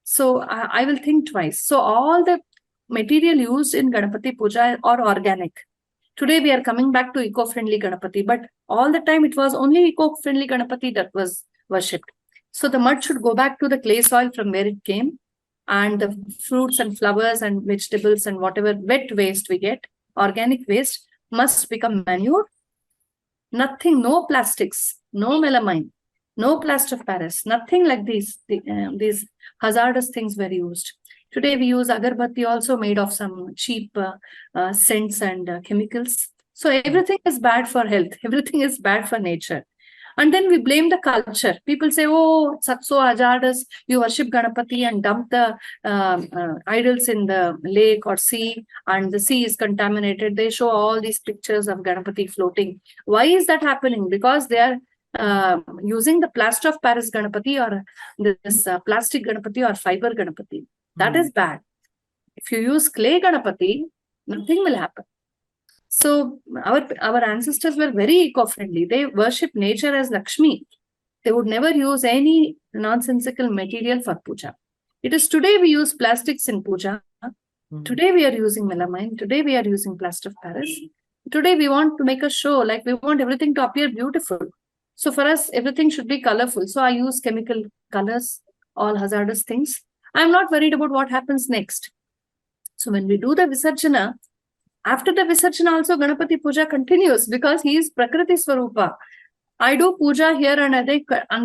So I will think twice. So all the material used in Ganapati puja are organic. Today we are coming back to eco-friendly Ganapati, but all the time it was only eco-friendly Ganapati that was worshipped. So the mud should go back to the clay soil from where it came, and the fruits and flowers and vegetables and whatever wet waste we get, organic waste, must become manure. Nothing, no plastics, no melamine, no plaster of Paris, nothing like these hazardous things were used. Today we use agarbatti also made of some cheap scents and chemicals. So everything is bad for health. Everything is bad for nature. And then we blame the culture. People say, oh, it's so hazardous. You worship Ganapati and dump the idols in the lake or sea, and the sea is contaminated. They show all these pictures of Ganapati floating. Why is that happening? Because they are using the plaster of Paris Ganapati or this plastic Ganapati or fiber Ganapati. That is bad. If you use clay Ganapati, nothing will happen. So our ancestors were very eco-friendly. They worship nature as Lakshmi. They would never use any nonsensical material for puja. It is today we use plastics in puja. Today we are using melamine. Today we are using plaster of Paris. Today we want to make a show, like we want everything to appear beautiful. So for us, everything should be colorful. So I use chemical colors, all hazardous things. I'm not worried about what happens next. So when we do the Visarjana, after the Visarjana also Ganapati puja continues because he is Prakriti Swarupa. I do puja here and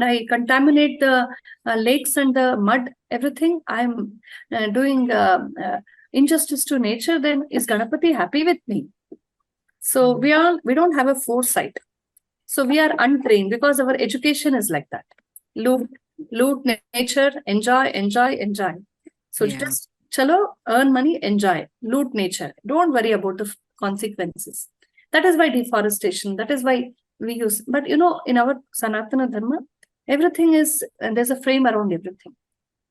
I contaminate the lakes and the mud, everything. I'm doing injustice to nature. Then is Ganapati happy with me? So we don't have a foresight. So we are untrained because our education is like that. Loot nature, enjoy. So just chalo, earn money, enjoy, loot nature. Don't worry about the consequences. That is why deforestation, that is why we use. But in our Sanathana Dharma, everything is, and there's a frame around everything.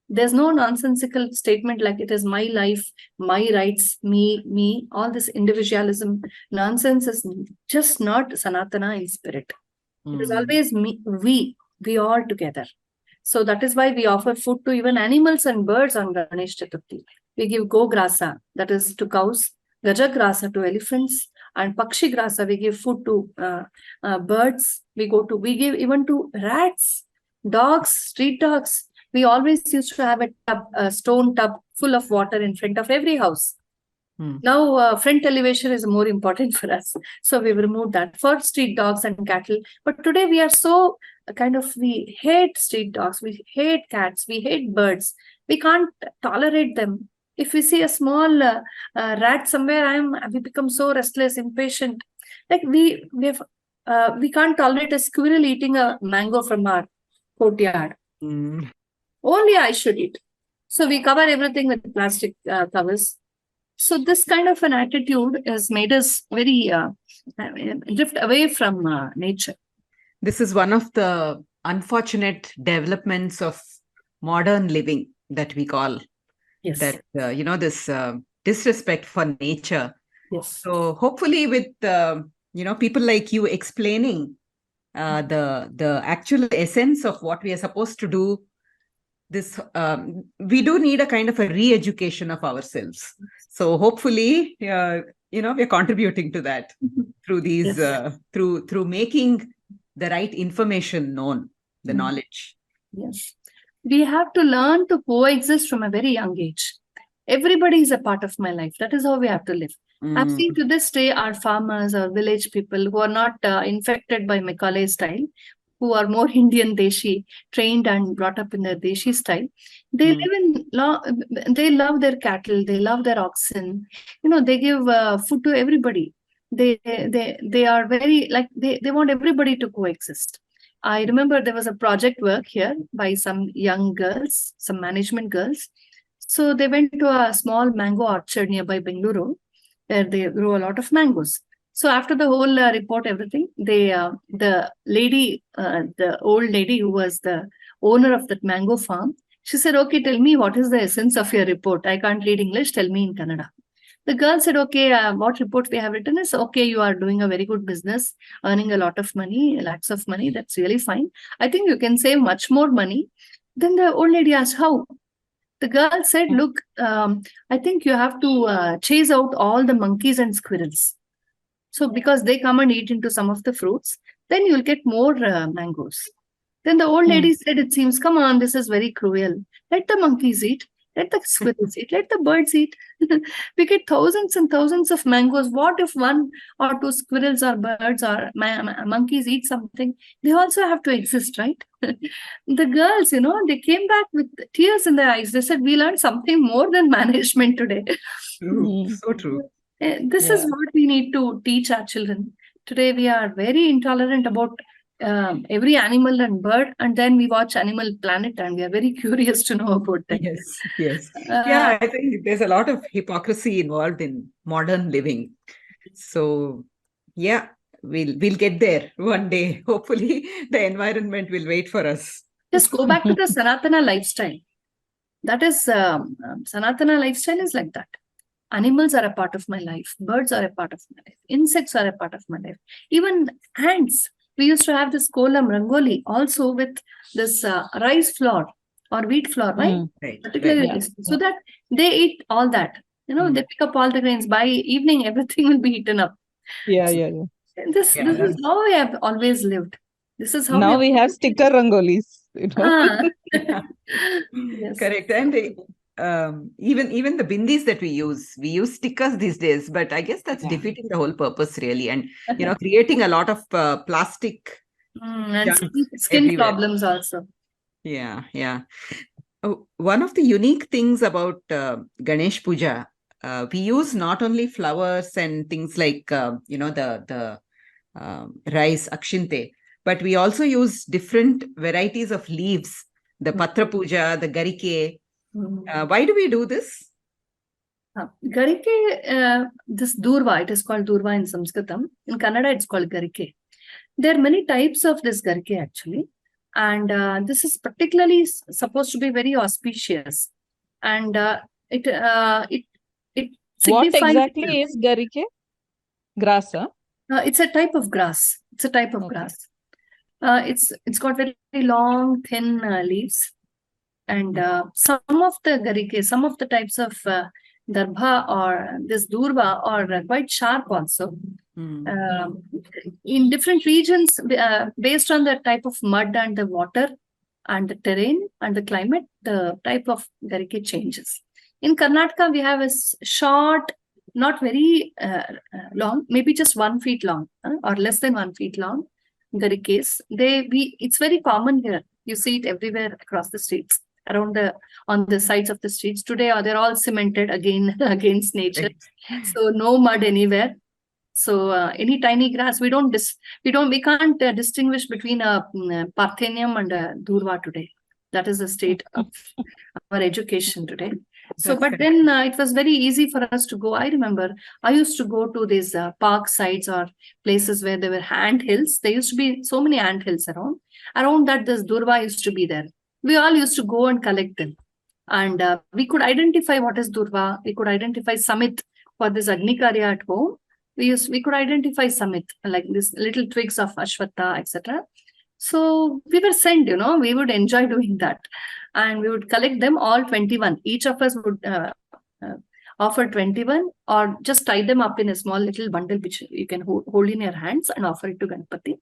There's no nonsensical statement like it is my life, my rights, me, all this individualism. Nonsense is just not Sanatana in spirit. It is always me, we all together. So that is why we offer food to even animals and birds on Ganesh Chaturthi. We give Go-grasa, that is to cows, Gaja-grasa to elephants, and Pakshi-grasa, we give food to birds. We give even to rats, dogs, street dogs. We always used to have a stone tub full of water in front of every house. Now, front elevation is more important for us. So we've removed that for street dogs and cattle. But today we are so we hate street dogs, we hate cats, we hate birds. We can't tolerate them. If we see a small rat somewhere, we become so restless, impatient. Like we can't tolerate a squirrel eating a mango from our courtyard. Only I should eat. So we cover everything with plastic covers. So this kind of an attitude has made us very drift away from nature. This is one of the unfortunate developments of modern living that we call. Yes. That, this disrespect for nature. Yes. So hopefully with, people like you explaining the actual essence of what we are supposed to do, this we do need a kind of a re-education of ourselves. So hopefully, we are contributing to that through these, through making the right information known, the knowledge. Yes. We have to learn to coexist from a very young age. Everybody is a part of my life. That is how we have to live. I've seen to this day our farmers, our village people who are not infected by Macaulay style, who are more Indian Deshi, trained and brought up in the Deshi style. They they love their cattle, they love their oxen. They give food to everybody. They are very, like, they want everybody to coexist. I remember there was a project work here by some young girls, some management girls. So they went to a small mango orchard nearby Bengaluru, where they grow a lot of mangoes. So after the whole report, everything, the old lady who was the owner of that mango farm, she said, okay, tell me what is the essence of your report. I can't read English, tell me in Kannada. The girl said, okay, what report we have written is, okay, you are doing a very good business, earning a lot of money, lakhs of money. That's really fine. I think you can save much more money. Then the old lady asked, how? The girl said, look, I think you have to chase out all the monkeys and squirrels. So because they come and eat into some of the fruits, then you'll get more mangoes. Then the old lady said, it seems, come on, this is very cruel. Let the monkeys eat. Let the squirrels eat. Let the birds eat. We get thousands and thousands of mangoes. What if one or two squirrels or birds or monkeys eat something? They also have to exist, right? The girls, they came back with tears in their eyes. They said, we learned something more than management today. True. So true. This is what we need to teach our children. Today, we are very intolerant about every animal and bird, and then we watch Animal Planet and we are very curious to know about that. Yes. I think there's a lot of hypocrisy involved in modern living. So yeah, we'll get there one day. Hopefully the environment will wait for us. Just go back to the Sanathana lifestyle. That is, Sanathana lifestyle is like that. Animals are a part of my life. Birds are a part of my life. Insects are a part of my life. Even ants. We used to have this kolam rangoli also with this rice flour or wheat flour, right? Particularly so that they eat all that. They pick up all the grains. By evening, everything will be eaten up. This is how we have always lived. This is how now we have sticker rangolis. Yes. Correct. And even the bindis that we use stickers these days, but I guess that's defeating the whole purpose really, and creating a lot of plastic and skin everywhere. Problems also. One of the unique things about Ganesh Puja, we use not only flowers and things like the rice akshinte, but we also use different varieties of leaves, the patra puja, the garike. Why do we do this? Garike, this durva, it is called durva in Sanskritam. In Kannada, it's called garike. There are many types of this garike actually. And this is particularly supposed to be very auspicious. And it what exactly is garike? Grass, huh? It's a type of grass. It's a type of grass. It's got very long, thin leaves. And some of the garike, some of the types of darbha or this durva are quite sharp also. In different regions, based on the type of mud and the water and the terrain and the climate, the type of garike changes. In Karnataka, we have a short, not very long, maybe just 1 feet long or less than 1 feet long garikes. It's very common here. You see it everywhere across the streets. on the sides of the streets. Today, they're all cemented again against nature. So no mud anywhere. So any tiny grass, we can't distinguish between a Parthenium and a Durva today. That is the state of our education today. So, but then it was very easy for us to go. I remember I used to go to these park sites or places where there were ant hills. There used to be so many ant hills around. Around that, this Durva used to be there. We all used to go and collect them. And we could identify what is Durva. We could identify Samit for this Agni Karya at home. We could identify Samit, like these little twigs of Ashwatha, etc. So we were sent, we would enjoy doing that. And we would collect them all 21. Each of us would offer 21 or just tie them up in a small little bundle which you can hold in your hands and offer it to Ganpati.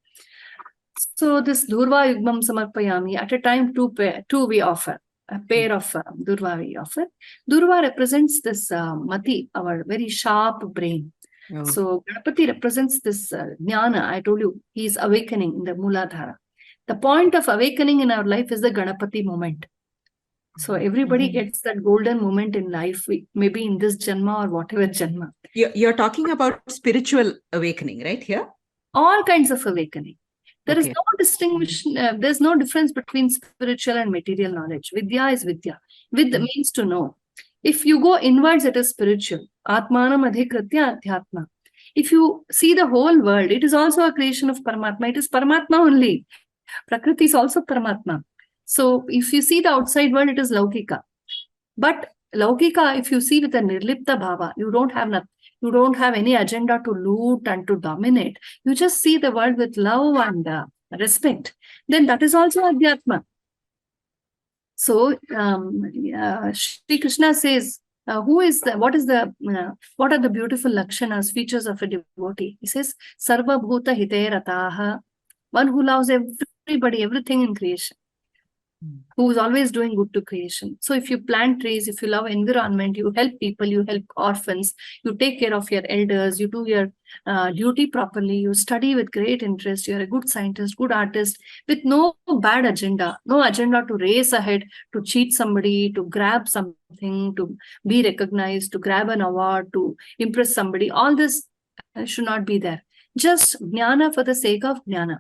So this Durva Yugmam Samarpayami, at a time two we offer. A pair of Durva we offer. Durva represents this Mati, our very sharp brain. Oh. So Ganpati represents this Jnana. I told you, he is awakening in the Mooladhara. The point of awakening in our life is the Ganapati moment. So everybody gets that golden moment in life, maybe in this Janma or whatever Janma. You're talking about spiritual awakening, right here? All kinds of awakening. There is no distinction, there's no difference between spiritual and material knowledge. Vidya is Vidya. Vidya means to know. If you go inwards, it is spiritual. Atmanam adhikritya adhyatma. If you see the whole world, it is also a creation of Paramatma. It is Paramatma only. Prakriti is also Paramatma. So if you see the outside world, it is Laukika. But Laukika, if you see with a Nirlipta Bhava, you don't have any agenda to loot and to dominate. You just see the world with love and respect. Then that is also Adhyatma. So Shri Krishna says, what are the beautiful lakshanas, features of a devotee? He says, Sarva Bhuta Hite Rataha, one who loves everybody, everything in creation, who is always doing good to creation. So if you plant trees, if you love environment, you help people, you help orphans, you take care of your elders, you do your duty properly, you study with great interest, you're a good scientist, good artist, with no bad agenda, no agenda to race ahead, to cheat somebody, to grab something, to be recognized, to grab an award, to impress somebody. All this should not be there. Just jnana for the sake of jnana.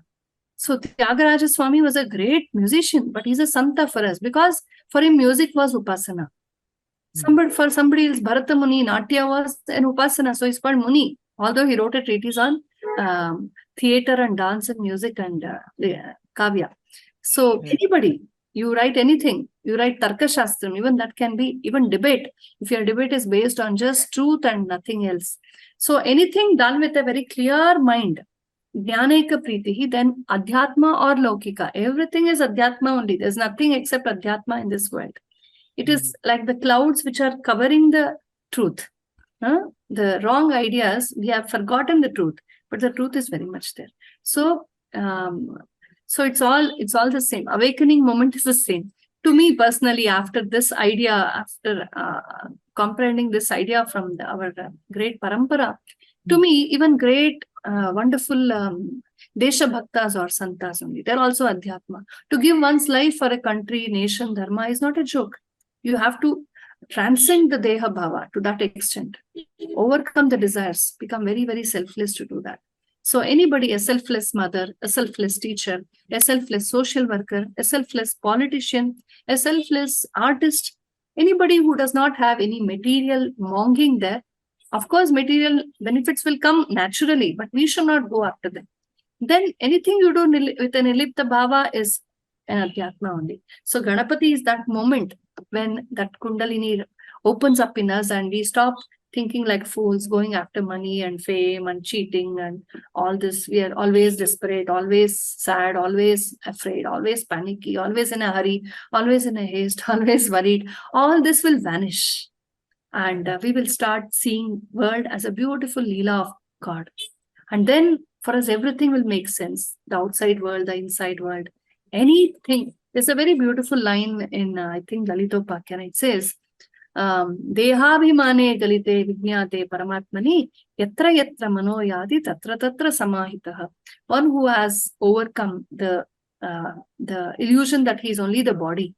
So Tyagaraja Swami was a great musician, but he's a santa for us because for him music was upasana. For somebody else, Bharata Muni, Natya was an upasana, so he's called Muni. Although he wrote a treatise on theatre and dance and music and kavya. So anybody, you write anything, you write Tarka Shastram, even that can be, even debate. If your debate is based on just truth and nothing else. So anything done with a very clear mind, Jnanaika Pritihi, then Adhyatma or Laukika. Everything is Adhyatma only. There's nothing except Adhyatma in this world. It is like the clouds which are covering the truth. The wrong ideas, we have forgotten the truth, but the truth is very much there. So, it's all the same. Awakening moment is the same. To me personally, after this idea, after comprehending this idea from our great parampara, to me, even great, wonderful Desha Bhaktas or Santas only, they're also Adhyatma. To give one's life for a country, nation, Dharma is not a joke. You have to transcend the Deha Bhava to that extent. Overcome the desires, become very, very selfless to do that. So anybody, a selfless mother, a selfless teacher, a selfless social worker, a selfless politician, a selfless artist, anybody who does not have any material monging there, of course, material benefits will come naturally, but we should not go after them. Then anything you do with an Nilipta Bhava is an Adhyatma only. So Ganapati is that moment when that Kundalini opens up in us and we stop thinking like fools, going after money and fame and cheating and all this. We are always desperate, always sad, always afraid, always panicky, always in a hurry, always in a haste, always worried. All this will vanish. And we will start seeing world as a beautiful Leela of God. And then for us, everything will make sense. The outside world, the inside world, anything. There's a very beautiful line in, I think, Lalitopakyana. It says, Dehabhimane galite vijnate paramatmani yatra yatra mano yadi tatra tatra samahitaha. One who has overcome the illusion that he is only the body.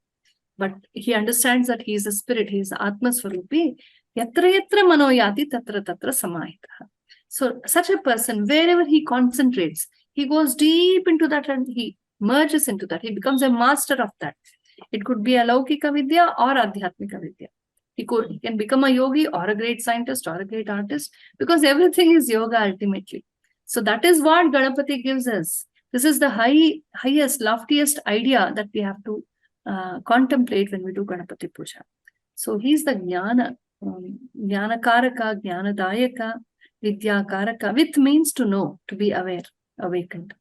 But he understands that he is a spirit, he is Atma Swarupi. Yatra yatra mano yati tatra tatra samayita. So such a person, wherever he concentrates, he goes deep into that and he merges into that. He becomes a master of that. It could be a Laukika Vidya or Adhyatmika Vidya. He can become a yogi or a great scientist or a great artist, because everything is yoga ultimately. So that is what Ganapati gives us. This is the highest, loftiest idea that we have to contemplate when we do Ganapati Puja. So he's the Jnana, Jnana Karaka, Jnana Dayaka, Vidya Karaka. With means to know, to be aware, awakened.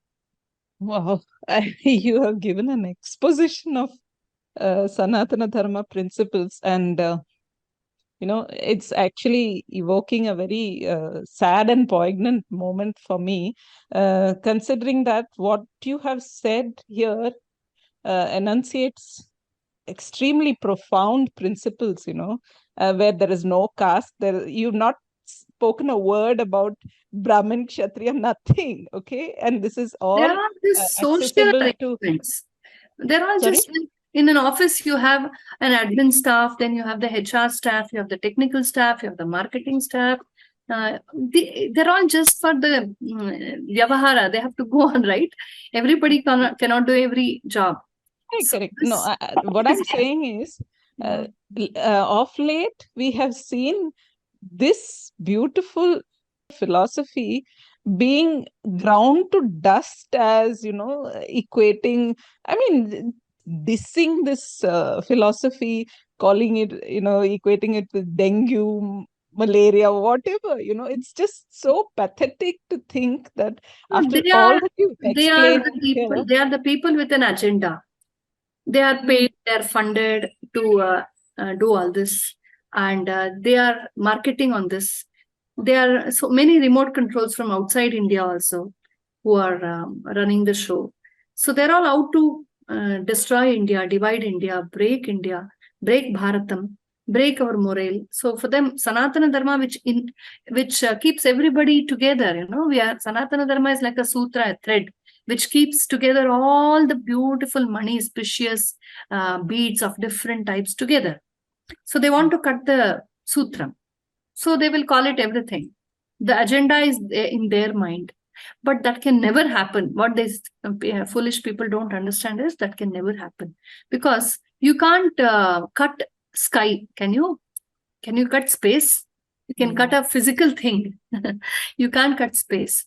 Wow, you have given an exposition of Sanatana Dharma principles, and it's actually evoking a very sad and poignant moment for me, considering that what you have said here enunciates extremely profound principles, where there is no caste. You've not spoken a word about Brahmin, Kshatriya, nothing, okay? And this is all There are these social accessible to... arrangements. They're all Sorry? just in an office, you have an admin staff, then you have the HR staff, you have the technical staff, you have the marketing staff. They're all just for the Vyavahara. They have to go on, right? Everybody cannot do every job. Correct. No, what I'm saying is, of late, we have seen this beautiful philosophy being ground to dust as, equating, dissing this philosophy, calling it, equating it with dengue, malaria, whatever, it's just so pathetic to think that after all that you've explained here, they are the people with an agenda. They are paid, they are funded to do all this, and they are marketing on this. There are so many remote controls from outside India also who are running the show. So they're all out to destroy India, divide India, break Bharatam, break our morale. So for them, Sanatana Dharma, which keeps everybody together, Sanatana Dharma is like a sutra, a thread, which keeps together all the beautiful monies, precious beads of different types together. So they want to cut the sutra. So they will call it everything. The agenda is in their mind. But that can never happen. What these foolish people don't understand is that can never happen. Because you can't cut sky. Can you? Can you cut space? You can cut a physical thing. You can't cut space.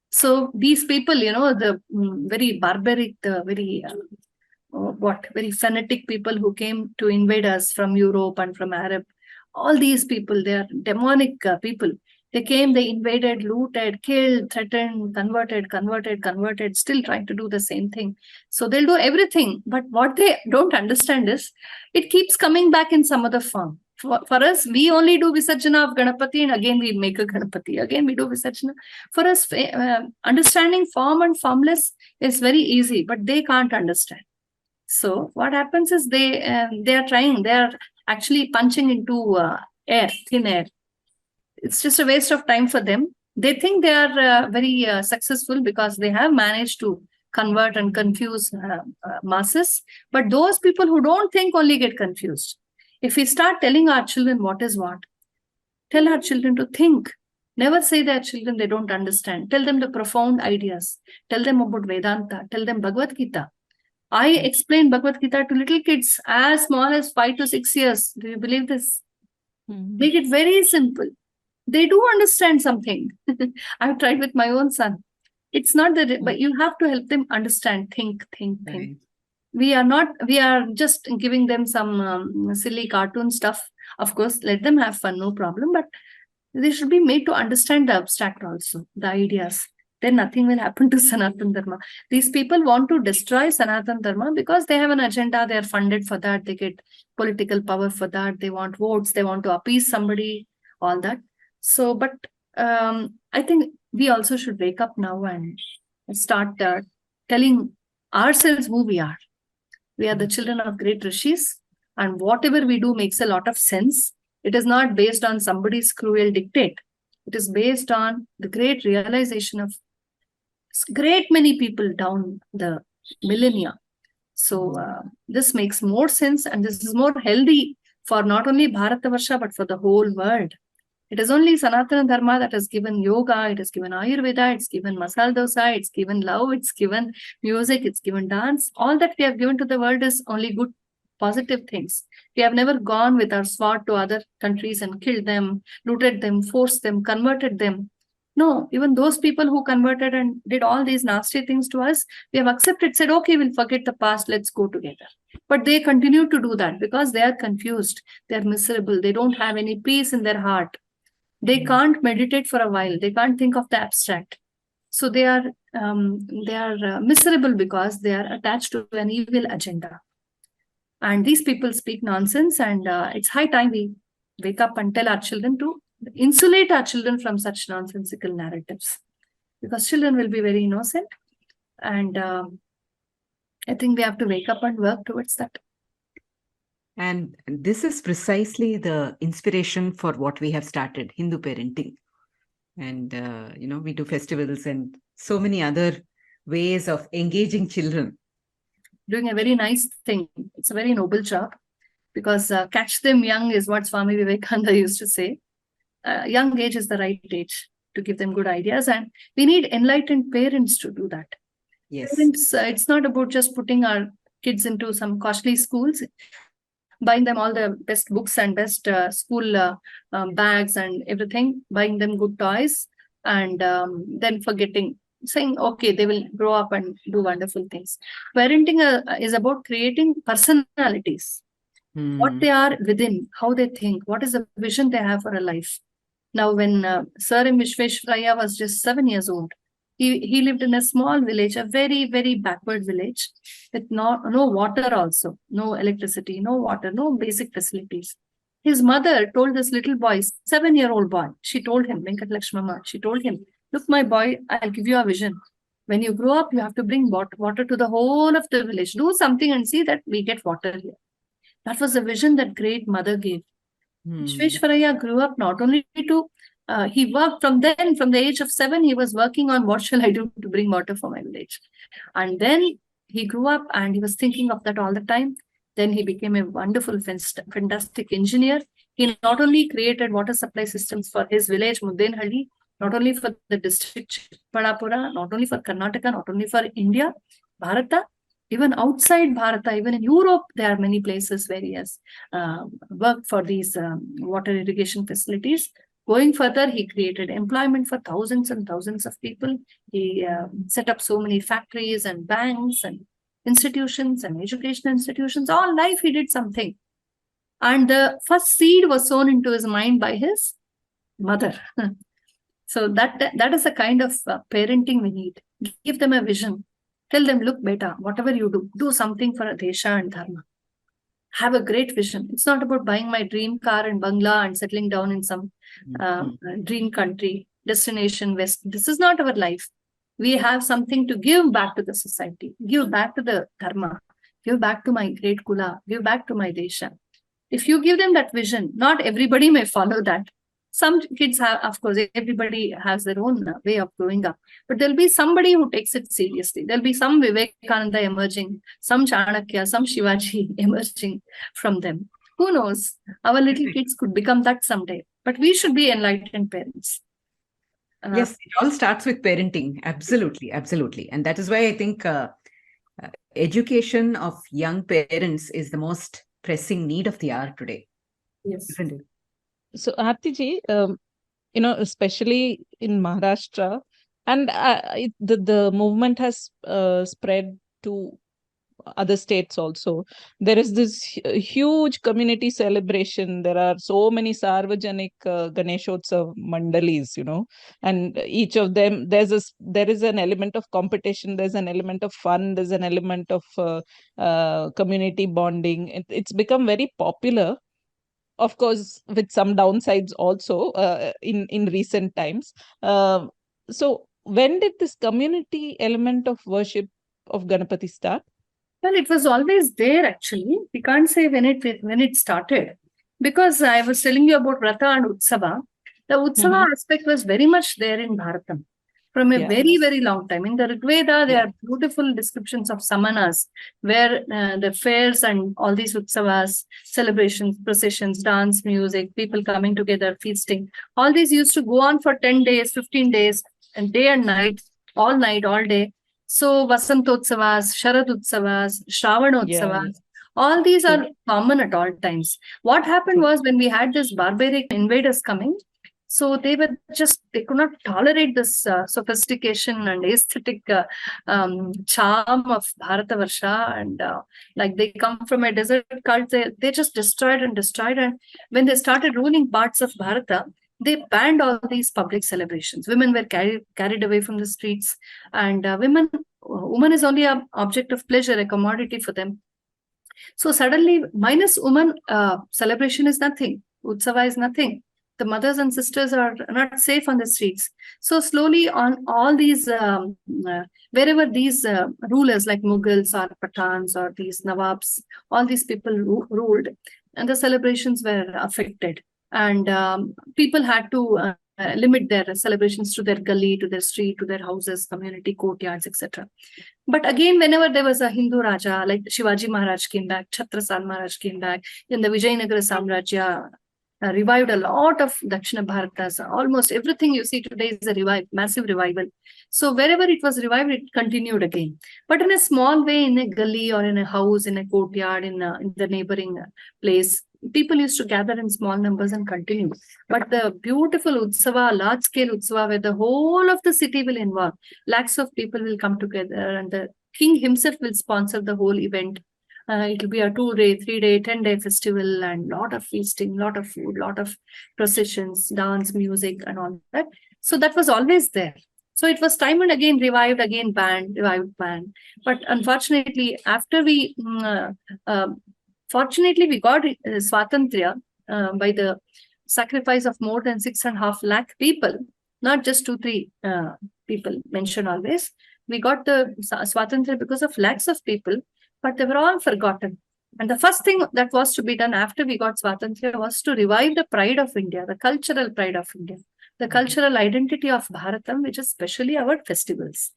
So these people, the very barbaric, the very very fanatic people who came to invade us from Europe and from Arab, all these people, they are demonic people. They came, they invaded, looted, killed, threatened, converted, still trying to do the same thing. So they'll do everything. But what they don't understand is it keeps coming back in some other form. For us, we only do Visarjana of Ganapati, and again we make a Ganapati. Again we do Visarjana. For us, understanding form and formless is very easy, but they can't understand. So what happens is they are actually punching into thin air. It's just a waste of time for them. They think they are very successful because they have managed to convert and confuse masses. But those people who don't think only get confused. If we start telling our children what is what, tell our children to think. Never say that children they don't understand. Tell them the profound ideas. Tell them about Vedanta. Tell them Bhagavad Gita. I explain Bhagavad Gita to little kids as small as 5 to 6 years. Do you believe this? Make it very simple. They do understand something. I've tried with my own son. It's not that, but you have to help them understand, think. Right. We are just giving them some silly cartoon stuff. Of course, let them have fun, no problem. But they should be made to understand the abstract also, the ideas. Then nothing will happen to Sanatana Dharma. These people want to destroy Sanatana Dharma because they have an agenda. They are funded for that. They get political power for that. They want votes. They want to appease somebody, all that. So, but I think we also should wake up now and start telling ourselves who we are. We are the children of great rishis, and whatever we do makes a lot of sense. It is not based on somebody's cruel dictate. It is based on the great realization of great many people down the millennia. So this makes more sense, and this is more healthy for not only Bharatavarsha but for the whole world. It is only Sanathana Dharma that has given yoga, it has given Ayurveda, it's given masala dosa, it's given love, it's given music, it's given dance. All that we have given to the world is only good, positive things. We have never gone with our sword to other countries and killed them, looted them, forced them, converted them. No, even those people who converted and did all these nasty things to us, we have accepted, said, okay, we'll forget the past, let's go together. But they continue to do that because they are confused, they are miserable, they don't have any peace in their heart. They can't meditate for a while, they can't think of the abstract. So they are miserable because they are attached to an evil agenda. And these people speak nonsense, and it's high time we wake up and tell our children to insulate our children from such nonsensical narratives, because children will be very innocent, and I think we have to wake up and work towards that. And this is precisely the inspiration for what we have started, Hindu parenting. And, we do festivals and so many other ways of engaging children. Doing a very nice thing. It's a very noble job, because catch them young is what Swami Vivekananda used to say. Young age is the right age to give them good ideas, and we need enlightened parents to do that. Yes. Parents, it's not about just putting our kids into some costly schools, buying them all the best books and best school bags and everything, buying them good toys, and then forgetting, saying, okay, they will grow up and do wonderful things. Parenting is about creating personalities, what they are within, how they think, what is the vision they have for a life. Now, when Sir M. Vishveshwaraya was just 7 years old, he lived in a small village, a very, very backward village, with no water also, no electricity, no water, no basic facilities. His mother told this little boy, 7-year-old boy, she told him, Venkat Lakshmama, she told him, look, my boy, I'll give you a vision. When you grow up, you have to bring water to the whole of the village. Do something and see that we get water here. That was the vision that great mother gave. Vishveshwaraya grew up not only to, he worked from the age of 7, he was working on what shall I do to bring water for my village. And then he grew up and he was thinking of that all the time. Then he became a wonderful, fantastic engineer. He not only created water supply systems for his village, Muddenhalli, not only for the district Chikpadapura, not only for Karnataka, not only for India, Bharata, even outside Bharata, even in Europe, there are many places where he has worked for these water irrigation facilities. Going further, he created employment for thousands and thousands of people. He set up so many factories and banks and institutions and educational institutions. All life he did something. And the first seed was sown into his mind by his mother. So that is the kind of parenting we need. Give them a vision. Tell them, look, beta, whatever you do something for Desha and Dharma. Have a great vision. It's not about buying my dream car and bangla and settling down in some dream country, destination west. This is not our life. We have something to give back to the society, give back to the Dharma, give back to my great Kula, give back to my Desha. If you give them that vision, not everybody may follow that. Some kids have, of course, everybody has their own way of growing up. But there'll be somebody who takes it seriously. There'll be some Vivekananda emerging, some Chanakya, some Shivaji emerging from them. Who knows? Our little kids could become that someday. But we should be enlightened parents. Yes, it all starts with parenting. Absolutely, absolutely. And that is why I think education of young parents is the most pressing need of the hour today. Yes. Isn't it? So, Aarti ji, especially in Maharashtra, and the movement has spread to other states also. There is this huge community celebration. There are so many Sarvajanik Ganeshotsav mandalis, and each of them, there is an element of competition, there's an element of fun, there's an element of community bonding. It's become very popular. Of course, with some downsides also in recent times. So when did this community element of worship of Ganapati start? Well, it was always there actually. We can't say when it started. Because I was telling you about vrata and utsava. The utsava aspect was very much there in Bharatam. from a Yeah. very, very long time. In the Rig Veda, there are beautiful descriptions of samanas, where the fairs and all these utsavas, celebrations, processions, dance, music, people coming together, feasting, all these used to go on for 10 days, 15 days, and day and night, all day. So Vasantotsavas, Sharadutsavas, Shravanotsavas, all these are common at all times. What happened was, when we had this barbaric invaders coming, so they could not tolerate this sophistication and aesthetic charm of Bharatavarsha, and like they come from a desert cult, they just destroyed. And when they started ruling parts of Bharata, they banned all these public celebrations. Women were carried away from the streets, and woman is only an object of pleasure, a commodity for them. So suddenly, minus woman, celebration is nothing, utsava is nothing. The mothers and sisters are not safe on the streets. So slowly, on all these, wherever these rulers like Mughals or Pathans or these Nawabs, all these people ruled, and the celebrations were affected. And people had to limit their celebrations to their gully, to their street, to their houses, community courtyards, etc. But again, whenever there was a Hindu Raja, like Shivaji Maharaj came back, Chhatrasal Maharaj came back, then the Vijayanagara Samrajya revived a lot of Dakshina Bharatas. Almost everything you see today is a massive revival. So wherever it was revived, it continued again. But in a small way, in a gully or in a house, in a courtyard, in the neighboring place, people used to gather in small numbers and continue. But the beautiful utsava, large-scale utsava, where the whole of the city will involve, lakhs of people will come together, and the king himself will sponsor the whole event. It will be a 2-day, 3-day, 10-day festival, and lot of feasting, lot of food, lot of processions, dance, music, and all that. So that was always there. So it was time and again revived, again banned, revived, banned. But unfortunately, after we, fortunately, we got Swatantriya by the sacrifice of more than 6.5 lakh people, not just 2-3 people mentioned always. We got the Swatantriya because of lakhs of people, but they were all forgotten. And the first thing that was to be done after we got Swatantriya was to revive the pride of India, the cultural pride of India, the cultural identity of Bharatam, which is especially our festivals.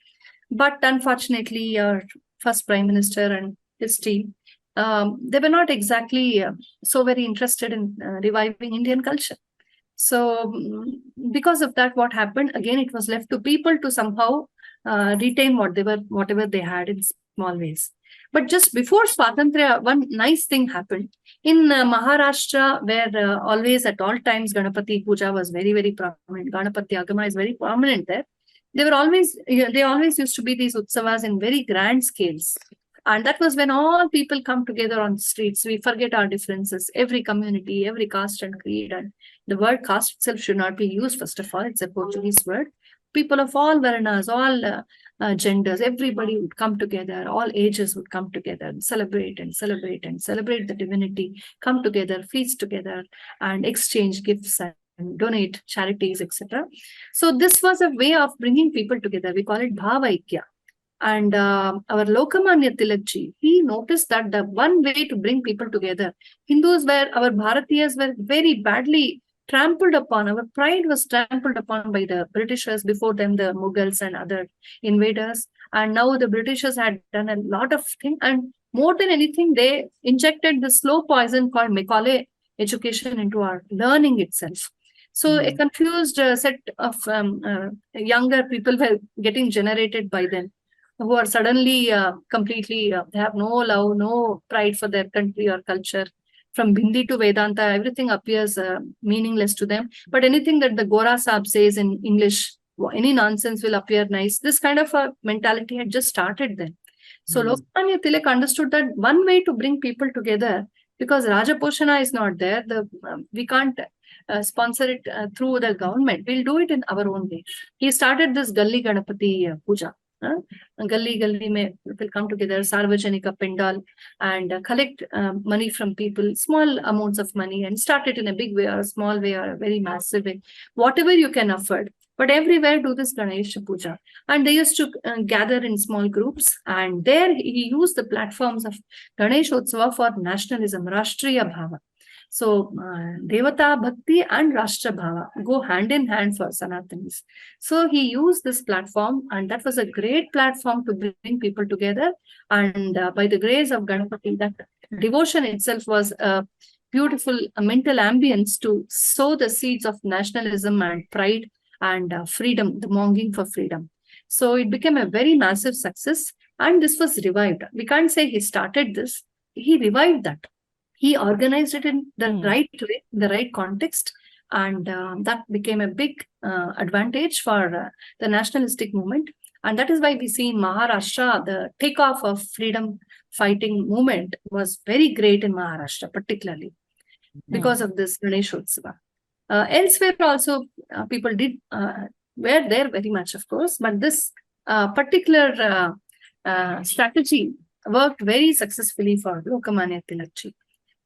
But unfortunately, our first Prime Minister and his team, they were not exactly so very interested in reviving Indian culture. So because of that, what happened? Again, it was left to people to somehow retain whatever they had in small ways. But just before Swatantriya, one nice thing happened. In Maharashtra, where always at all times Ganapati Puja was very, very prominent. Ganapati Agama is very prominent there. They always used to be these utsavas in very grand scales. And that was when all people come together on the streets. We forget our differences, every community, every caste and creed. And the word caste itself should not be used, first of all. It's a Portuguese word. People of all varnas, all genders, everybody would come together, all ages would come together and celebrate the divinity, come together, feast together, and exchange gifts and donate charities, etc. So this was a way of bringing people together. We call it Bhavaikya. And our Lokamanya Tilakji, he noticed that the one way to bring people together, our Bharatiyas were very badly trampled upon. Our pride was trampled upon by the Britishers, before them the Mughals and other invaders. And now the Britishers had done a lot of things. And more than anything, they injected the slow poison called Macaulay education into our learning itself. So a confused set of younger people were getting generated by them, who are suddenly completely, they have no love, no pride for their country or culture. From Bindi to Vedanta, everything appears meaningless to them. But anything that the Gora Saab says in English, any nonsense will appear nice. This kind of a mentality had just started then. So Lokmanya Tilak understood that one way to bring people together, because Rajaposhana is not there, we can't sponsor it through the government. We'll do it in our own way. He started this Galli Ganapati Puja. Galli mein people come together, Sarvajanik Pendal, and collect money from people, small amounts of money, and start it in a big way or a small way or a very massive way, whatever you can afford. But everywhere do this Ganesh Puja. And they used to gather in small groups, and there he used the platforms of Ganeshotsav for nationalism, Rashtriya Bhava. So Devata Bhakti and Rashtra Bhava go hand in hand for Sanatanis. So he used this platform, and that was a great platform to bring people together. And by the grace of Ganapati, that devotion itself was a beautiful mental ambience to sow the seeds of nationalism and pride and freedom, the longing for freedom. So it became a very massive success, and this was revived. We can't say he started this, he revived that. He organized it in the right way, the right context, and that became a big advantage for the nationalistic movement. And that is why we see in Maharashtra, the takeoff of freedom fighting movement was very great in Maharashtra, particularly because of this Ganeshotsav. Elsewhere also, people were there very much, of course, but this particular strategy worked very successfully for Lokmanya Tilakji.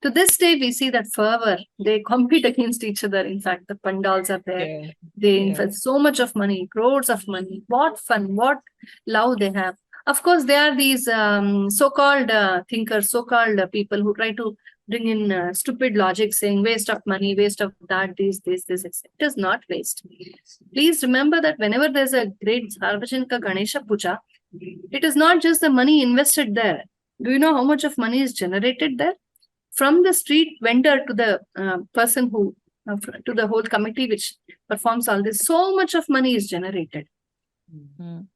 To this day, we see that fervor. They compete against each other. In fact, the pandals are there. Yeah. They invest so much of money, crores of money. What fun, what love they have. Of course, there are these so-called thinkers, so-called people who try to bring in stupid logic, saying waste of money, waste of that, this, etc. It is not waste. Please remember that whenever there's a great Sarvajanik Ganesha Puja, it is not just the money invested there. Do you know how much of money is generated there? From the street vendor to the person who, to the whole committee which performs all this, so much of money is generated.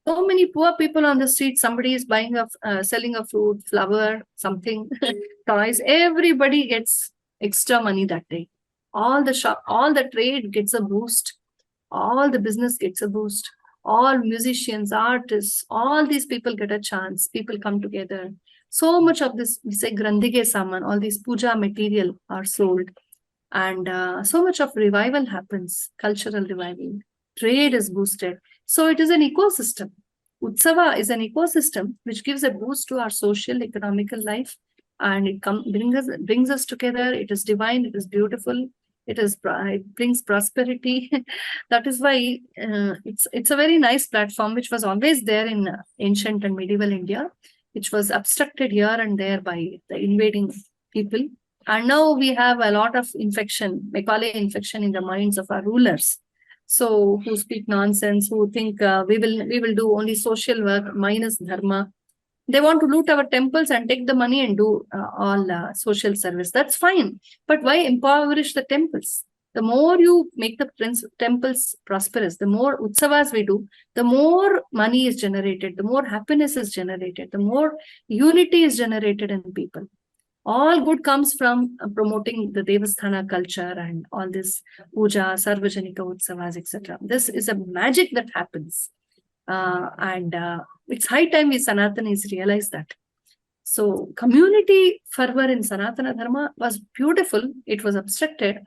So many poor people on the street, somebody is buying selling a fruit, flower, something, toys, everybody gets extra money that day. All the trade gets a boost. All the business gets a boost. All musicians, artists, all these people get a chance. People come together. So much of this, we say Grandige Saman, all these puja material are sold. And so much of revival happens, cultural revival. Trade is boosted. So it is an ecosystem. Utsava is an ecosystem which gives a boost to our social, economical life. And it brings us together. It is divine. It is beautiful. It brings prosperity. That is why it's a very nice platform which was always there in ancient and medieval India, which was obstructed here and there by the invading people. And now we have a lot of Macaulay infection in the minds of our rulers. So who speak nonsense, who think we will do only social work minus dharma. They want to loot our temples and take the money and do all social service. That's fine. But why impoverish the temples? The more you make the temples prosperous, the more utsavas we do, the more money is generated, the more happiness is generated, the more unity is generated in people. All good comes from promoting the Devasthana culture and all this puja, Sarvajanika utsavas, etc. This is a magic that happens. And it's high time we Sanatanis realize that. So community fervor in Sanatana Dharma was beautiful. It was obstructed.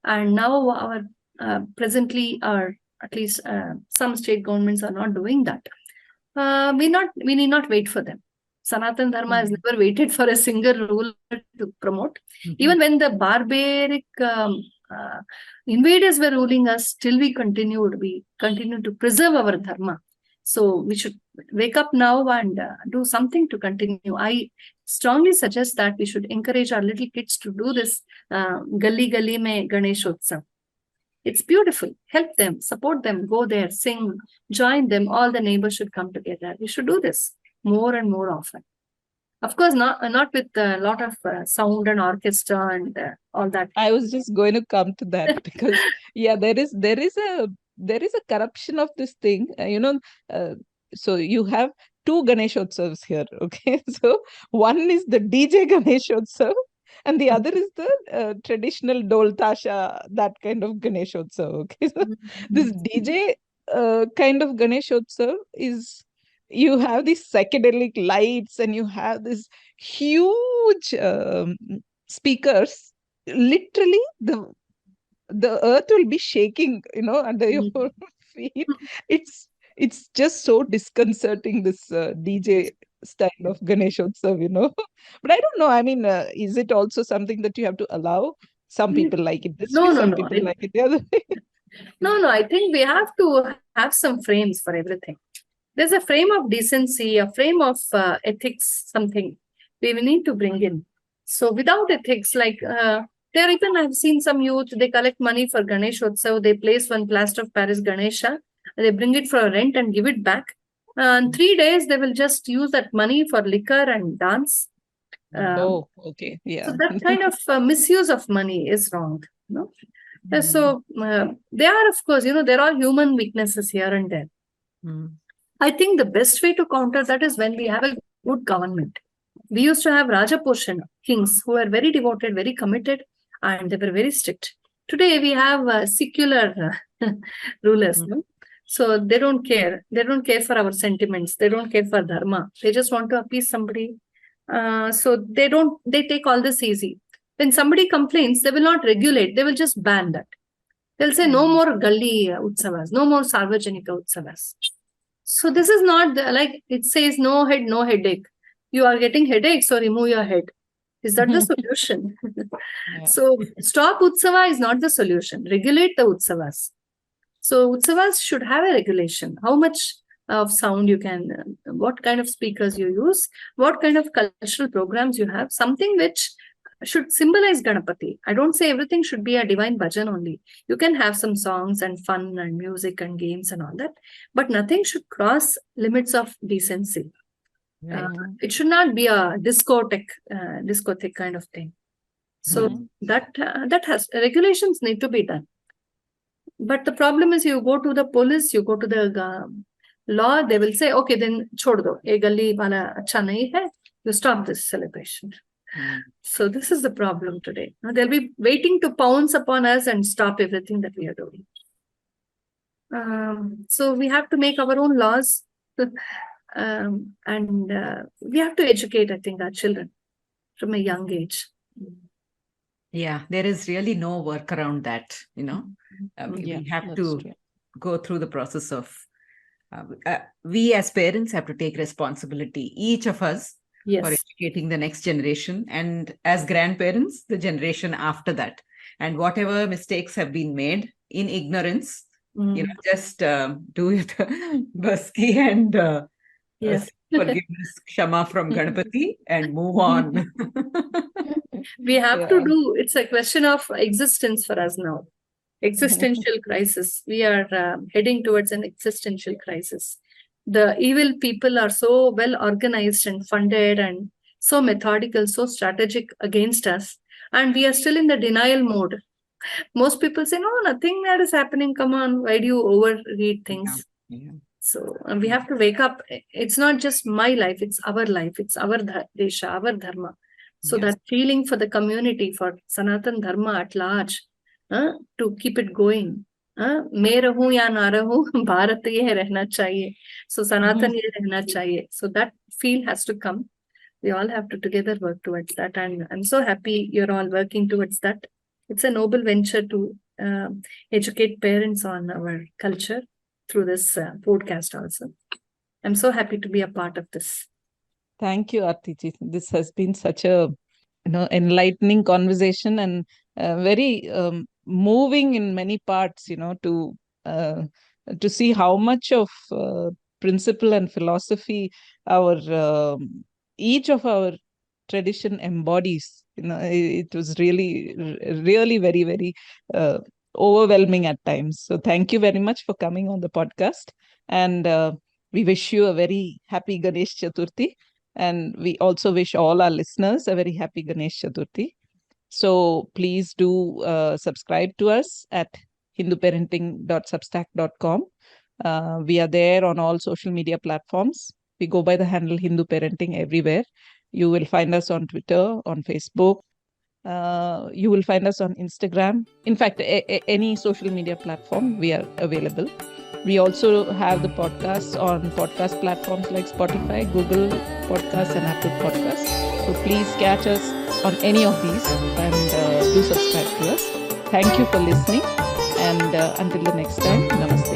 And now presently at least some state governments are not doing that. We need not wait for them. Sanatana Dharma has never waited for a single ruler to promote. Even when the barbaric invaders were ruling us, still we continued to preserve our Dharma. So we should wake up now and do something to continue. I strongly suggest that we should encourage our little kids to do this Gali Gali Mein Ganeshotsav. It's beautiful. Help them, support them, go there, sing, join them. All the neighbors should come together. We should do this more and more often. Of course, not with a lot of sound and orchestra and all that. I was just going to come to that because there is a corruption of this thing. So you have two Ganeshotsavs here. Okay, so one is the DJ Ganeshotsav, and the other is the traditional Dol Tasha, that kind of Ganeshotsav. Okay, so this DJ kind of Ganeshotsav is, you have these psychedelic lights and you have this huge speakers. Literally, the earth will be shaking, under your feet. It's just so disconcerting, this DJ style of Ganeshotsav, But I don't know. I mean, is it also something that you have to allow? Some people like it this way, some people like it the other way. No, I think we have to have some frames for everything. There's a frame of decency, a frame of ethics, something we will need to bring in. So without ethics, like There even I've seen some youth, they collect money for Ganeshotsav, they place one plaster of Paris Ganesha, they bring it for rent and give it back. In 3 days, they will just use that money for liquor and dance. Okay. Yeah. So that kind of misuse of money is wrong. So they are, of course, there are human weaknesses here and there. I think the best way to counter that is when we have a good government. We used to have Raja Portion kings who were very devoted, very committed, and they were very strict. Today we have secular rulers. So they don't care. They don't care for our sentiments. They don't care for dharma. They just want to appease somebody. So they take all this easy. When somebody complains, they will not regulate. They will just ban that. They'll say no more Galli utsavas, no more Sarvajanik utsavas. So this is not like it says no head, no headache. You are getting headache, so remove your head. Is that the solution? So stop utsava is not the solution. Regulate the utsavas. So utsavas should have a regulation. How much of sound you can, what kind of speakers you use, what kind of cultural programs you have, something which should symbolize Ganapati. I don't say everything should be a divine bhajan only. You can have some songs and fun and music and games and all that, but nothing should cross limits of decency. It should not be a discotheque kind of thing. So that has regulations need to be done. But the problem is, you go to the police, you go to the law, they will say, okay, then chhod do. Ye galli wala acha nahi hai. You stop this celebration. So this is the problem today. Now, they'll be waiting to pounce upon us and stop everything that we are doing. So we have to make our own laws. And we have to educate, I think, our children from a young age. Yeah, there is really no work around that, we have to go through the process of, we as parents have to take responsibility, each of us, for educating the next generation, and as grandparents, the generation after that. And whatever mistakes have been made in ignorance, just do it baski and forgiveness, kshama from Ganapati, and move on. We have to do, it's a question of existence for us now. Existential crisis. We are heading towards an existential crisis. The evil people are so well organized and funded and so methodical, so strategic against us. And we are still in the denial mode. Most people say, no, nothing that is happening. Come on, why do you overread things? So we have to wake up. It's not just my life, it's our life. It's our desha, our dharma. So that feeling for the community, for Sanathana Dharma at large, to keep it going. मैं रहूं या ना रहूं, भारत ये रहना चाहिए. So Sanatan ये रहना चाहिए. So that feel has to come. We all have to together work towards that. And I'm so happy you're all working towards that. It's a noble venture to educate parents on our culture through this podcast also. I'm so happy to be a part of this. Thank you, Arti. This has been such a enlightening conversation and very moving in many parts, to see how much of principle and philosophy our each of our tradition embodies. It was really, really very, very overwhelming at times. So thank you very much for coming on the podcast, and we wish you a very happy Ganesh Chaturthi, and we also wish all our listeners a very happy Ganesh Chaturthi. So please do subscribe to us at hinduparenting.substack.com. We are there on all social media platforms. We go by the handle Hindu Parenting everywhere. You will find us on Twitter, on Facebook. You will find us on Instagram. In fact, any social media platform, we are available. We also have the podcasts on podcast platforms like Spotify, Google Podcasts, and Apple Podcasts. So please catch us on any of these and do subscribe to us. Thank you for listening. And until the next time, namaste.